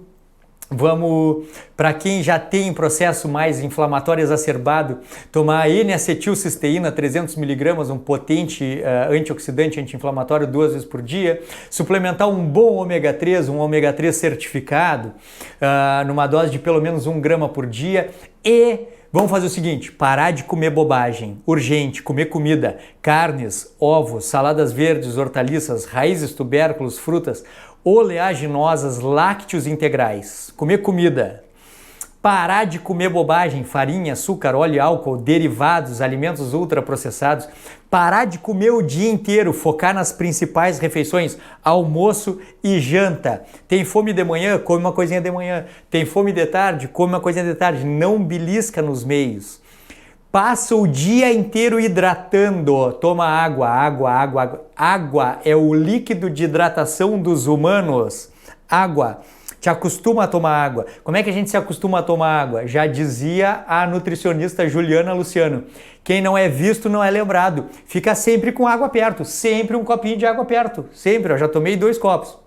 Vamos, para quem já tem processo mais inflamatório exacerbado, tomar N-acetilcisteína, 300 miligramas, um potente antioxidante anti-inflamatório 2 vezes por dia. Suplementar um bom ômega 3, um ômega 3 certificado, numa dose de pelo menos 1 grama por dia. E vamos fazer o seguinte, parar de comer bobagem, urgente, comer comida, carnes, ovos, saladas verdes, hortaliças, raízes, tubérculos, frutas, oleaginosas, lácteos integrais, comer comida, parar de comer bobagem, farinha, açúcar, óleo, álcool, derivados, alimentos ultraprocessados, parar de comer o dia inteiro, focar nas principais refeições, almoço e janta. Tem fome de manhã, come uma coisinha de manhã. Tem fome de tarde, come uma coisinha de tarde. Não belisca nos meios. Passa o dia inteiro hidratando. Toma água, água, água, água. Água é o líquido de hidratação dos humanos. Água. Te acostuma a tomar água. Como é que a gente se acostuma a tomar água? Já dizia a nutricionista Juliana Luciano. Quem não é visto não é lembrado. Fica sempre com água perto. Sempre um copinho de água perto. Sempre. Eu já tomei 2 copos.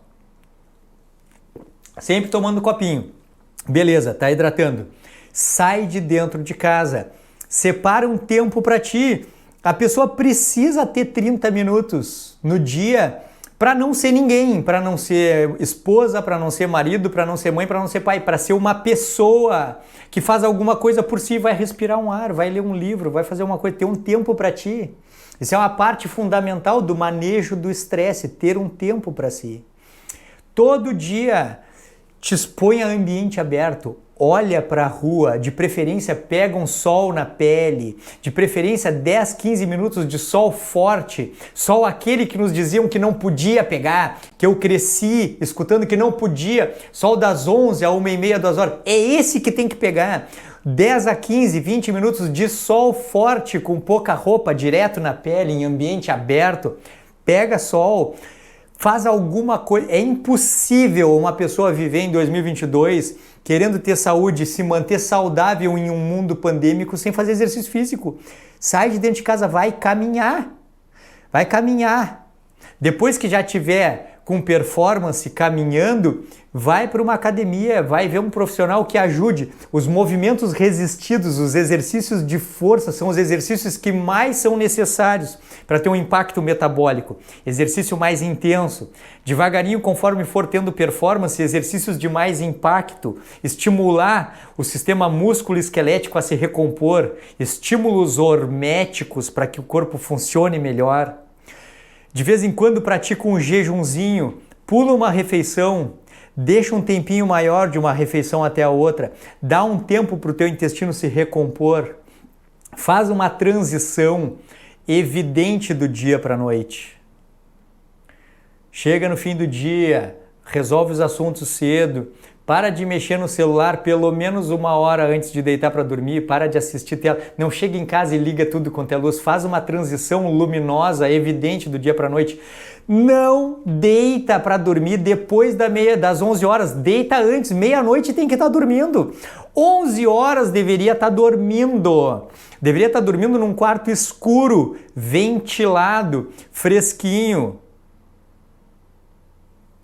Sempre tomando copinho. Beleza, tá hidratando. Sai de dentro de casa. Separa um tempo para ti. A pessoa precisa ter 30 minutos no dia para não ser ninguém, para não ser esposa, para não ser marido, para não ser mãe, para não ser pai, para ser uma pessoa que faz alguma coisa por si, vai respirar um ar, vai ler um livro, vai fazer uma coisa, ter um tempo para ti. Isso é uma parte fundamental do manejo do estresse, ter um tempo para si. Todo dia te expõe a ambiente aberto. Olha para a rua, de preferência pega um sol na pele, de preferência 10, 15 minutos de sol forte, sol aquele que nos diziam que não podia pegar, que eu cresci escutando que não podia, sol das 11 a 1h30, 2 horas, é esse que tem que pegar. 10 a 15, 20 minutos de sol forte com pouca roupa, direto na pele, em ambiente aberto, pega sol. Faz alguma coisa. É impossível uma pessoa viver em 2022 querendo ter saúde, se manter saudável em um mundo pandêmico sem fazer exercício físico. Sai de dentro de casa, vai caminhar. Vai caminhar. Depois que já tiver com performance caminhando, vai para uma academia, vai ver um profissional que ajude. Os movimentos resistidos, os exercícios de força são os exercícios que mais são necessários para ter um impacto metabólico. Exercício mais intenso. Devagarinho, conforme for tendo performance, exercícios de mais impacto. Estimular o sistema músculo-esquelético a se recompor. Estímulos horméticos para que o corpo funcione melhor. De vez em quando pratica um jejunzinho, pula uma refeição, deixa um tempinho maior de uma refeição até a outra, dá um tempo para o teu intestino se recompor, faz uma transição evidente do dia para a noite. Chega no fim do dia, resolve os assuntos cedo, para de mexer no celular pelo menos 1 hora antes de deitar para dormir, para de assistir tela, não chega em casa e liga tudo quanto é luz, faz uma transição luminosa, evidente do dia para a noite. Não deita para dormir depois das 11 horas, deita antes, meia-noite tem que estar dormindo. 11 horas deveria estar dormindo. Deveria estar dormindo num quarto escuro, ventilado, fresquinho.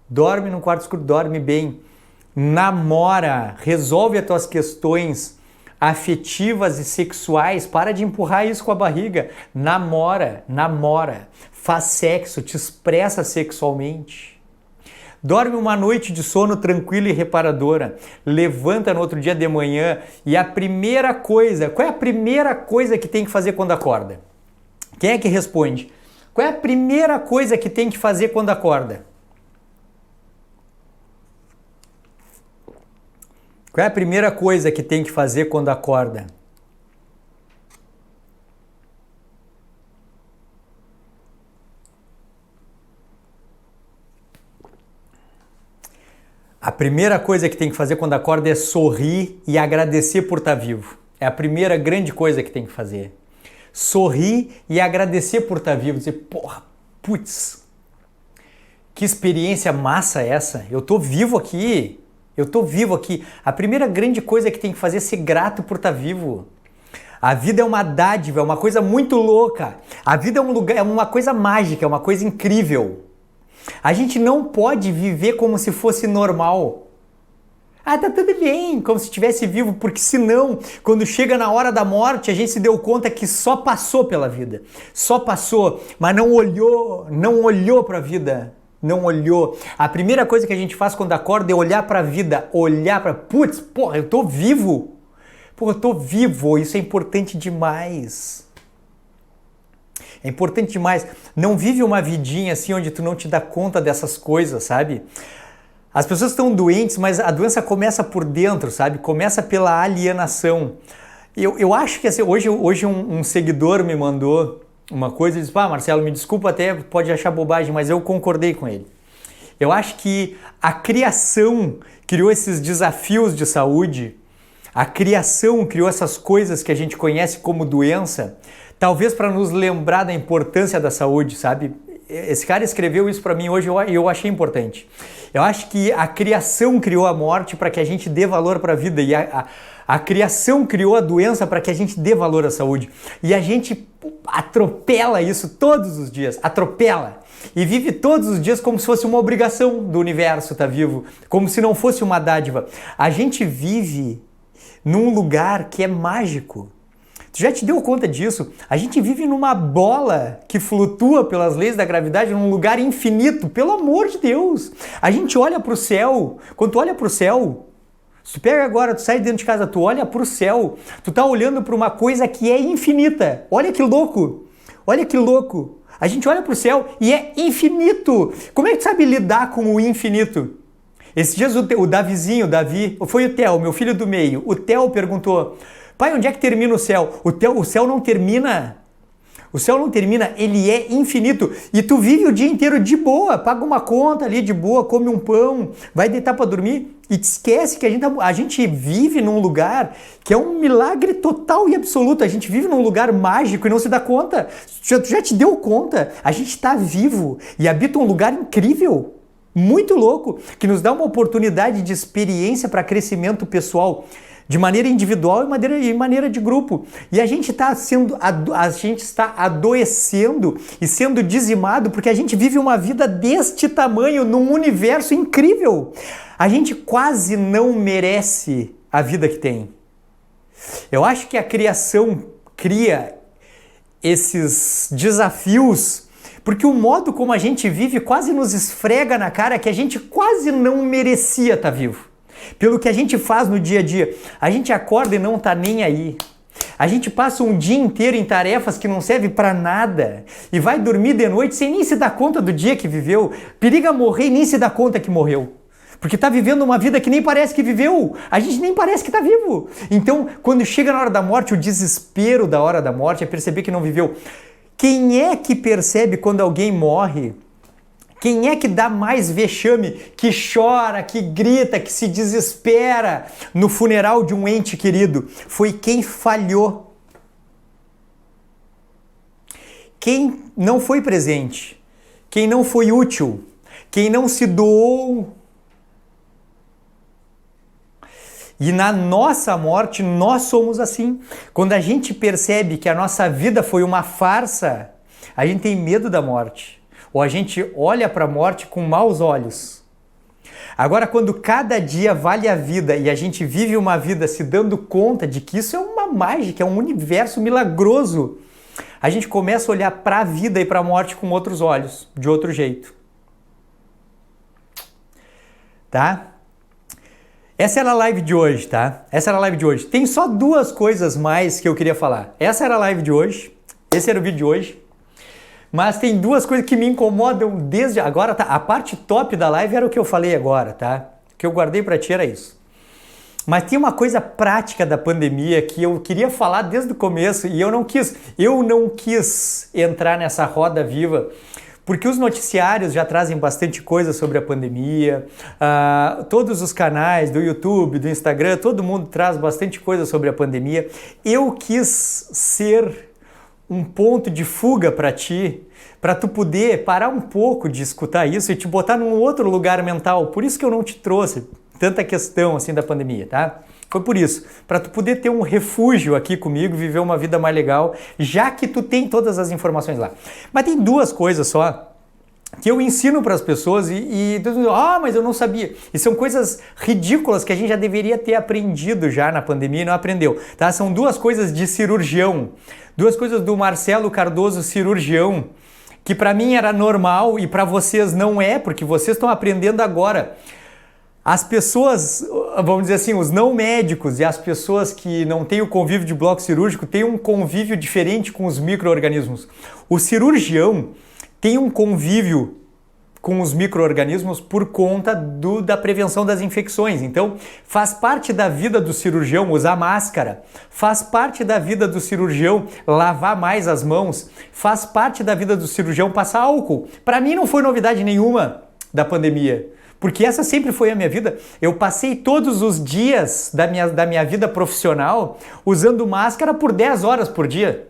Dorme num quarto escuro, dorme bem. Namora, resolve as tuas questões afetivas e sexuais, para de empurrar isso com a barriga. Namora, faz sexo, te expressa sexualmente. Dorme uma noite de sono tranquila e reparadora, levanta no outro dia de manhã e a primeira coisa, qual é a primeira coisa que tem que fazer quando acorda? Quem é que responde? Qual é a primeira coisa que tem que fazer quando acorda? Qual é a primeira coisa que tem que fazer quando acorda? A primeira coisa que tem que fazer quando acorda é sorrir e agradecer por estar vivo. É a primeira grande coisa que tem que fazer. Sorrir e agradecer por estar vivo. Dizer, porra, putz, que experiência massa essa. Eu tô vivo aqui. Eu tô vivo aqui. A primeira grande coisa que tem que fazer é ser grato por estar vivo. A vida é uma dádiva, é uma coisa muito louca. A vida é um lugar, é uma coisa mágica, é uma coisa incrível. A gente não pode viver como se fosse normal. Ah, tá tudo bem, como se estivesse vivo, porque senão, quando chega na hora da morte, a gente se deu conta que só passou pela vida. Só passou, mas não olhou para a vida. Não olhou. A primeira coisa que a gente faz quando acorda é olhar para a vida, olhar para, putz, porra, eu tô vivo. Porra, eu tô vivo, isso é importante demais. É importante demais. Não vive uma vidinha assim onde tu não te dá conta dessas coisas, sabe? As pessoas estão doentes, mas a doença começa por dentro, sabe? Começa pela alienação. Eu acho que assim, hoje um seguidor me mandou uma coisa e disse, Marcelo, me desculpa, até pode achar bobagem, mas eu concordei com ele. Eu acho que a criação criou esses desafios de saúde, a criação criou essas coisas que a gente conhece como doença, talvez para nos lembrar da importância da saúde, sabe? Esse cara escreveu isso para mim hoje e eu achei importante. Eu acho que a criação criou a morte para que a gente dê valor para a vida e a criação criou a doença para que a gente dê valor à saúde. E a gente atropela isso todos os dias, atropela. E vive todos os dias como se fosse uma obrigação do universo estar vivo, como se não fosse uma dádiva. A gente vive num lugar que é mágico. Tu já te deu conta disso? A gente vive numa bola que flutua pelas leis da gravidade num lugar infinito, pelo amor de Deus. A gente olha para o céu, quando tu olha para o céu, se tu pega agora, tu sai de dentro de casa, tu olha para o céu, tu tá olhando para uma coisa que é infinita. Olha que louco, olha que louco. A gente olha para o céu e é infinito. Como é que tu sabe lidar com o infinito? Esses dias o Davizinho, foi o Theo, meu filho do meio, o Theo perguntou, pai, onde é que termina o céu? O céu não termina. O céu não termina, ele é infinito. E tu vive o dia inteiro de boa, paga uma conta ali de boa, come um pão, vai deitar para dormir e te esquece que a gente vive num lugar que é um milagre total e absoluto. A gente vive num lugar mágico e não se dá conta. Tu já te deu conta? A gente está vivo e habita um lugar incrível, muito louco, que nos dá uma oportunidade de experiência para crescimento pessoal, de maneira individual e maneira de grupo. E a gente está adoecendo e sendo dizimado porque a gente vive uma vida deste tamanho num universo incrível. A gente quase não merece a vida que tem. Eu acho que a criação cria esses desafios porque o modo como a gente vive quase nos esfrega na cara que a gente quase não merecia estar vivo. Pelo que a gente faz no dia a dia. A gente acorda e não tá nem aí. A gente passa um dia inteiro em tarefas que não servem para nada e vai dormir de noite sem nem se dar conta do dia que viveu. Periga morrer e nem se dar conta que morreu. Porque tá vivendo uma vida que nem parece que viveu. A gente nem parece que tá vivo. Então, quando chega na hora da morte, o desespero da hora da morte é perceber que não viveu. Quem é que percebe quando alguém morre? Quem é que dá mais vexame, que chora, que grita, que se desespera no funeral de um ente querido? Foi quem falhou. Quem não foi presente, quem não foi útil, quem não se doou. E na nossa morte, nós somos assim. Quando a gente percebe que a nossa vida foi uma farsa, a gente tem medo da morte. Ou a gente olha para a morte com maus olhos. Agora, quando cada dia vale a vida e a gente vive uma vida se dando conta de que isso é uma mágica, é um universo milagroso, a gente começa a olhar para a vida e para a morte com outros olhos, de outro jeito. Tá? Essa era a live de hoje, tá? Essa era a live de hoje. Tem só duas coisas mais que eu queria falar. Essa era a live de hoje, esse era o vídeo de hoje. Mas tem duas coisas que me incomodam desde agora, tá? A parte top da live era o que eu falei agora, tá? O que eu guardei pra ti era isso. Mas tem uma coisa prática da pandemia que eu queria falar desde o começo e eu não quis entrar nessa roda viva, Porque os noticiários já trazem bastante coisa sobre a pandemia, todos os canais do YouTube, do Instagram, todo mundo traz bastante coisa sobre a pandemia. Eu quis ser um ponto de fuga para ti, para tu poder parar um pouco de escutar isso e te botar num outro lugar mental. Por isso que eu não te trouxe tanta questão assim da pandemia, tá? Foi por isso, para tu poder ter um refúgio aqui comigo, viver uma vida mais legal, já que tu tem todas as informações lá. Mas tem duas coisas só que eu ensino para as pessoas mas eu não sabia. E são coisas ridículas que a gente já deveria ter aprendido já na pandemia e não aprendeu, tá? São duas coisas de cirurgião, duas coisas do Marcelo Cardoso, cirurgião, que para mim era normal e para vocês não é, porque vocês estão aprendendo agora. As pessoas, vamos dizer assim, os não médicos e as pessoas que não têm o convívio de bloco cirúrgico têm um convívio diferente com os micro-organismos. O cirurgião tem um convívio com os micro-organismos por conta da prevenção das infecções. Então, faz parte da vida do cirurgião usar máscara, faz parte da vida do cirurgião lavar mais as mãos, faz parte da vida do cirurgião passar álcool. Para mim não foi novidade nenhuma da pandemia, porque essa sempre foi a minha vida. Eu passei todos os dias da minha vida profissional usando máscara por 10 horas por dia,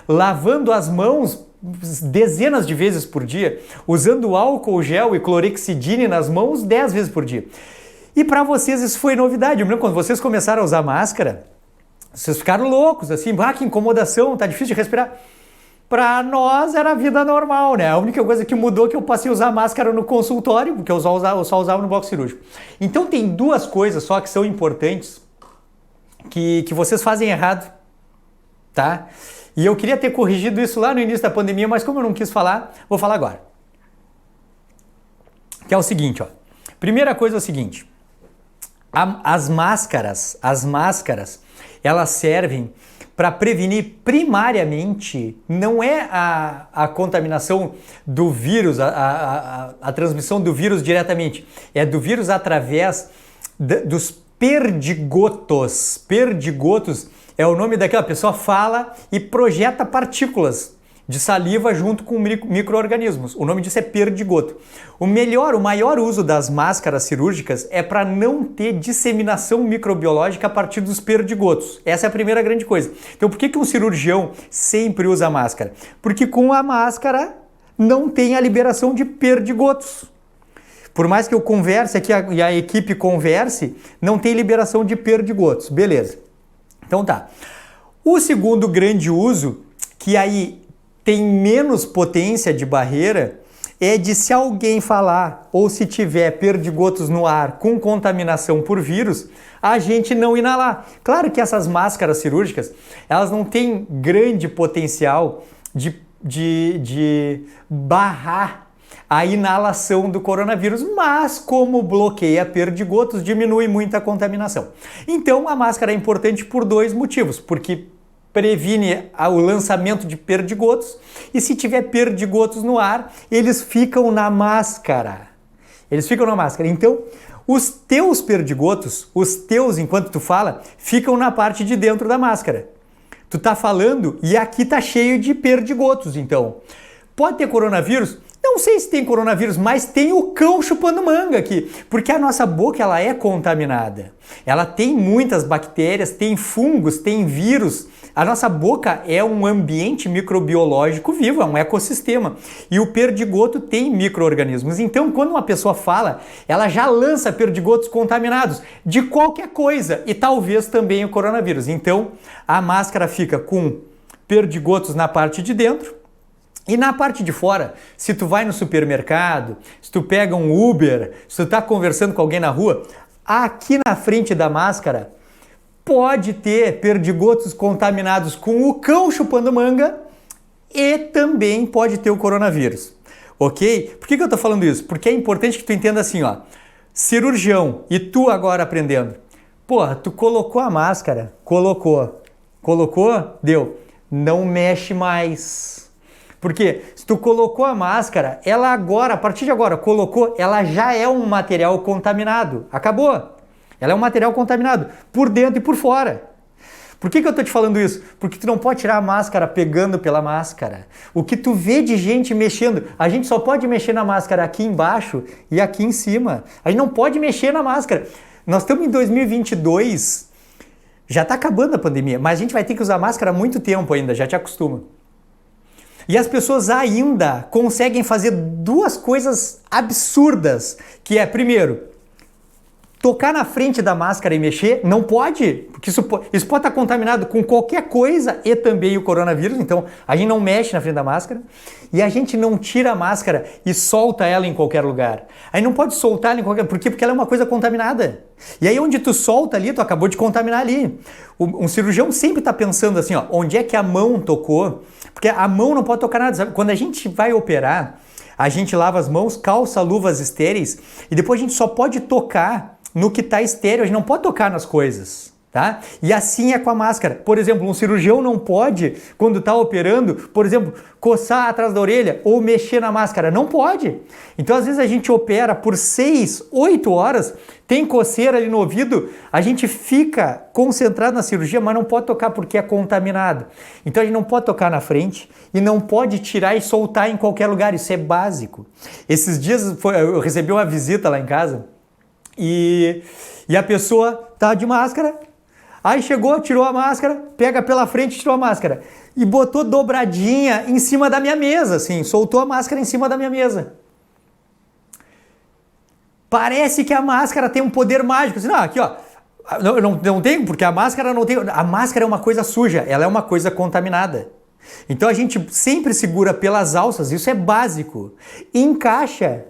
lavando as mãos dezenas de vezes por dia, usando álcool gel e clorexidine nas mãos 10 vezes por dia. E para vocês isso foi novidade. Eu me lembro quando vocês começaram a usar máscara, vocês ficaram loucos, assim, que incomodação, tá difícil de respirar. Para nós era a vida normal, né? A única coisa que mudou é que eu passei a usar máscara no consultório, porque eu só usava no bloco cirúrgico. Então tem duas coisas só que são importantes que vocês fazem errado, tá? E eu queria ter corrigido isso lá no início da pandemia, mas como eu não quis falar, vou falar agora. Que é o seguinte, ó. Primeira coisa é o seguinte. As máscaras, elas servem para prevenir primariamente, não é a contaminação do vírus, a transmissão do vírus diretamente, é do vírus através dos perdigotos. Perdigotos é o nome daquela pessoa fala e projeta partículas de saliva junto com micro-organismos. O nome disso é perdigoto. O maior uso das máscaras cirúrgicas é para não ter disseminação microbiológica a partir dos perdigotos. Essa é a primeira grande coisa. Então por que um cirurgião sempre usa máscara? Porque com a máscara não tem a liberação de perdigotos. Por mais que eu converse aqui e a equipe converse, não tem liberação de perdigotos. Beleza. Então tá. O segundo grande uso, que aí tem menos potência de barreira, é de se alguém falar ou se tiver perdigotos no ar com contaminação por vírus, a gente não inalar. Claro que essas máscaras cirúrgicas, elas não têm grande potencial de barrar a inalação do coronavírus, mas como bloqueia perdigotos, diminui muito a contaminação. Então a máscara é importante por dois motivos, porque previne o lançamento de perdigotos e se tiver perdigotos no ar, eles ficam na máscara. Então, os teus perdigotos, enquanto tu fala, ficam na parte de dentro da máscara. Tu tá falando e aqui tá cheio de perdigotos, então. Pode ter coronavírus? Não sei se tem coronavírus, mas tem o cão chupando manga aqui, porque a nossa boca ela é contaminada. Ela tem muitas bactérias, tem fungos, tem vírus. A nossa boca é um ambiente microbiológico vivo, é um ecossistema. E o perdigoto tem micro-organismos. Então, quando uma pessoa fala, ela já lança perdigotos contaminados de qualquer coisa e talvez também o coronavírus. Então, a máscara fica com perdigotos na parte de dentro. E na parte de fora, se tu vai no supermercado, se tu pega um Uber, se tu tá conversando com alguém na rua, aqui na frente da máscara pode ter perdigotos contaminados com o cão chupando manga e também pode ter o coronavírus, ok? Por que eu tô falando isso? Porque é importante que tu entenda assim, ó, cirurgião, e tu agora aprendendo, porra, tu colocou a máscara, colocou, deu, não mexe mais. Porque se tu colocou a máscara, ela agora, a partir de agora, colocou, ela já é um material contaminado. Acabou. Ela é um material contaminado por dentro e por fora. Por que eu tô te falando isso? Porque tu não pode tirar a máscara pegando pela máscara. O que tu vê de gente mexendo, a gente só pode mexer na máscara aqui embaixo e aqui em cima. A gente não pode mexer na máscara. Nós estamos em 2022, já está acabando a pandemia, mas a gente vai ter que usar máscara há muito tempo ainda, já te acostuma. E as pessoas ainda conseguem fazer duas coisas absurdas, que é, primeiro, tocar na frente da máscara e mexer, não pode, porque isso pode estar contaminado com qualquer coisa e também o coronavírus, então a gente não mexe na frente da máscara e a gente não tira a máscara e solta ela em qualquer lugar. Aí não pode soltar ela em qualquer... Por quê? Porque ela é uma coisa contaminada. E aí onde tu solta ali, tu acabou de contaminar ali. Um cirurgião sempre está pensando assim, ó, onde é que a mão tocou? Porque a mão não pode tocar nada, sabe? Quando a gente vai operar, a gente lava as mãos, calça luvas estéreis e depois a gente só pode tocar no que está estéreo, a gente não pode tocar nas coisas, tá? E assim é com a máscara. Por exemplo, um cirurgião não pode, quando está operando, por exemplo, coçar atrás da orelha ou mexer na máscara, não pode. Então, às vezes a gente opera por 6, 8 horas, tem coceira ali no ouvido, a gente fica concentrado na cirurgia, mas não pode tocar porque é contaminado. Então, a gente não pode tocar na frente e não pode tirar e soltar em qualquer lugar, isso é básico. Esses dias eu recebi uma visita lá em casa, e a pessoa tá de máscara, aí chegou, tirou a máscara, pega pela frente, tirou a máscara e botou dobradinha em cima da minha mesa, assim, soltou a máscara em cima da minha mesa. Parece que a máscara tem um poder mágico, assim, não, aqui ó, não tem, porque a máscara não tem, a máscara é uma coisa suja, ela é uma coisa contaminada. Então a gente sempre segura pelas alças, isso é básico, encaixa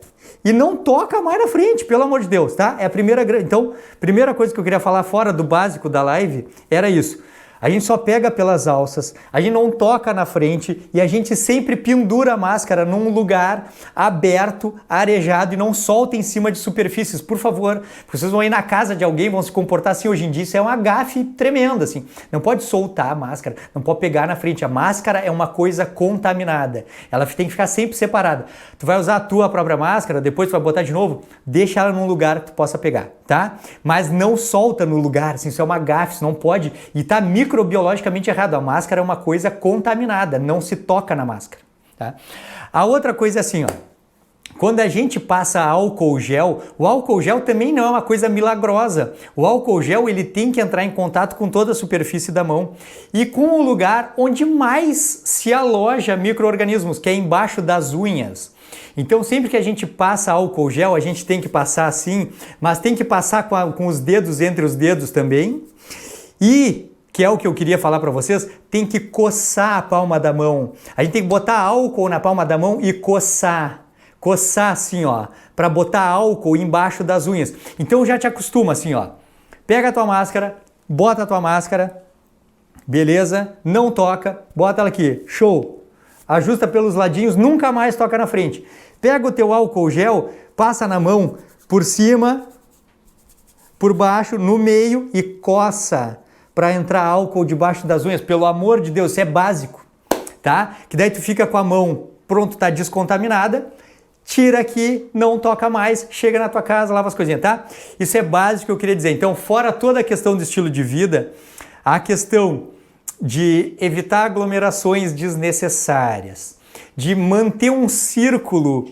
e não toca mais na frente, pelo amor de Deus, tá? É a primeira... Então, primeira coisa que eu queria falar fora do básico da live era isso. A gente só pega pelas alças, a gente não toca na frente e a gente sempre pendura a máscara num lugar aberto, arejado e não solta em cima de superfícies, por favor. Vocês vão ir na casa de alguém, vão se comportar assim hoje em dia, isso é uma gafe tremenda, assim. Não pode soltar a máscara, não pode pegar na frente. A máscara é uma coisa contaminada, ela tem que ficar sempre separada. Tu vai usar a tua própria máscara, depois tu vai botar de novo, deixa ela num lugar que tu possa pegar, tá? Mas não solta no lugar, assim, isso é uma gafe, isso não pode e tá microbiologicamente errado. A máscara é uma coisa contaminada, não se toca na máscara, tá? A outra coisa é assim, ó, quando a gente passa álcool gel, o álcool gel também não é uma coisa milagrosa. O álcool gel ele tem que entrar em contato com toda a superfície da mão e com o lugar onde mais se aloja micro-organismos, que é embaixo das unhas. Então sempre que a gente passa álcool gel, a gente tem que passar assim, mas tem que passar com os dedos entre os dedos também e... que é o que eu queria falar para vocês, tem que coçar a palma da mão. A gente tem que botar álcool na palma da mão e coçar. Coçar assim, ó, para botar álcool embaixo das unhas. Então já te acostuma assim, ó. Pega a tua máscara, bota a tua máscara, beleza? Não toca, bota ela aqui, show. Ajusta pelos ladinhos, nunca mais toca na frente. Pega o teu álcool gel, passa na mão por cima, por baixo, no meio e coça para entrar álcool debaixo das unhas, pelo amor de Deus, isso é básico, tá? Que daí tu fica com a mão, pronto, tá descontaminada, tira aqui, não toca mais, chega na tua casa, lava as coisinhas, tá? Isso é básico que eu queria dizer. Então, fora toda a questão do estilo de vida, a questão de evitar aglomerações desnecessárias, de manter um círculo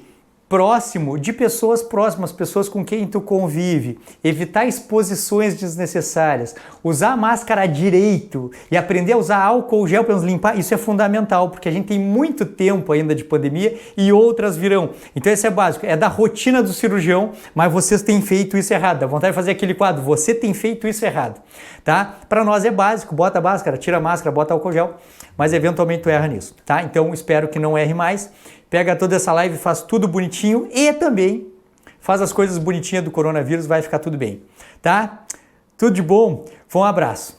próximo de pessoas próximas, pessoas com quem tu convive, evitar exposições desnecessárias, usar máscara direito e aprender a usar álcool gel para nos limpar, isso é fundamental, porque a gente tem muito tempo ainda de pandemia e outras virão. Então esse é básico, é da rotina do cirurgião, mas vocês têm feito isso errado. Dá vontade de fazer aquele quadro, você tem feito isso errado, tá? Para nós é básico, bota a máscara, tira a máscara, bota álcool gel, mas eventualmente tu erra nisso, tá? Então espero que não erre mais. Pega toda essa live, faz tudo bonitinho e também faz as coisas bonitinhas do coronavírus, vai ficar tudo bem, tá? Tudo de bom, um abraço.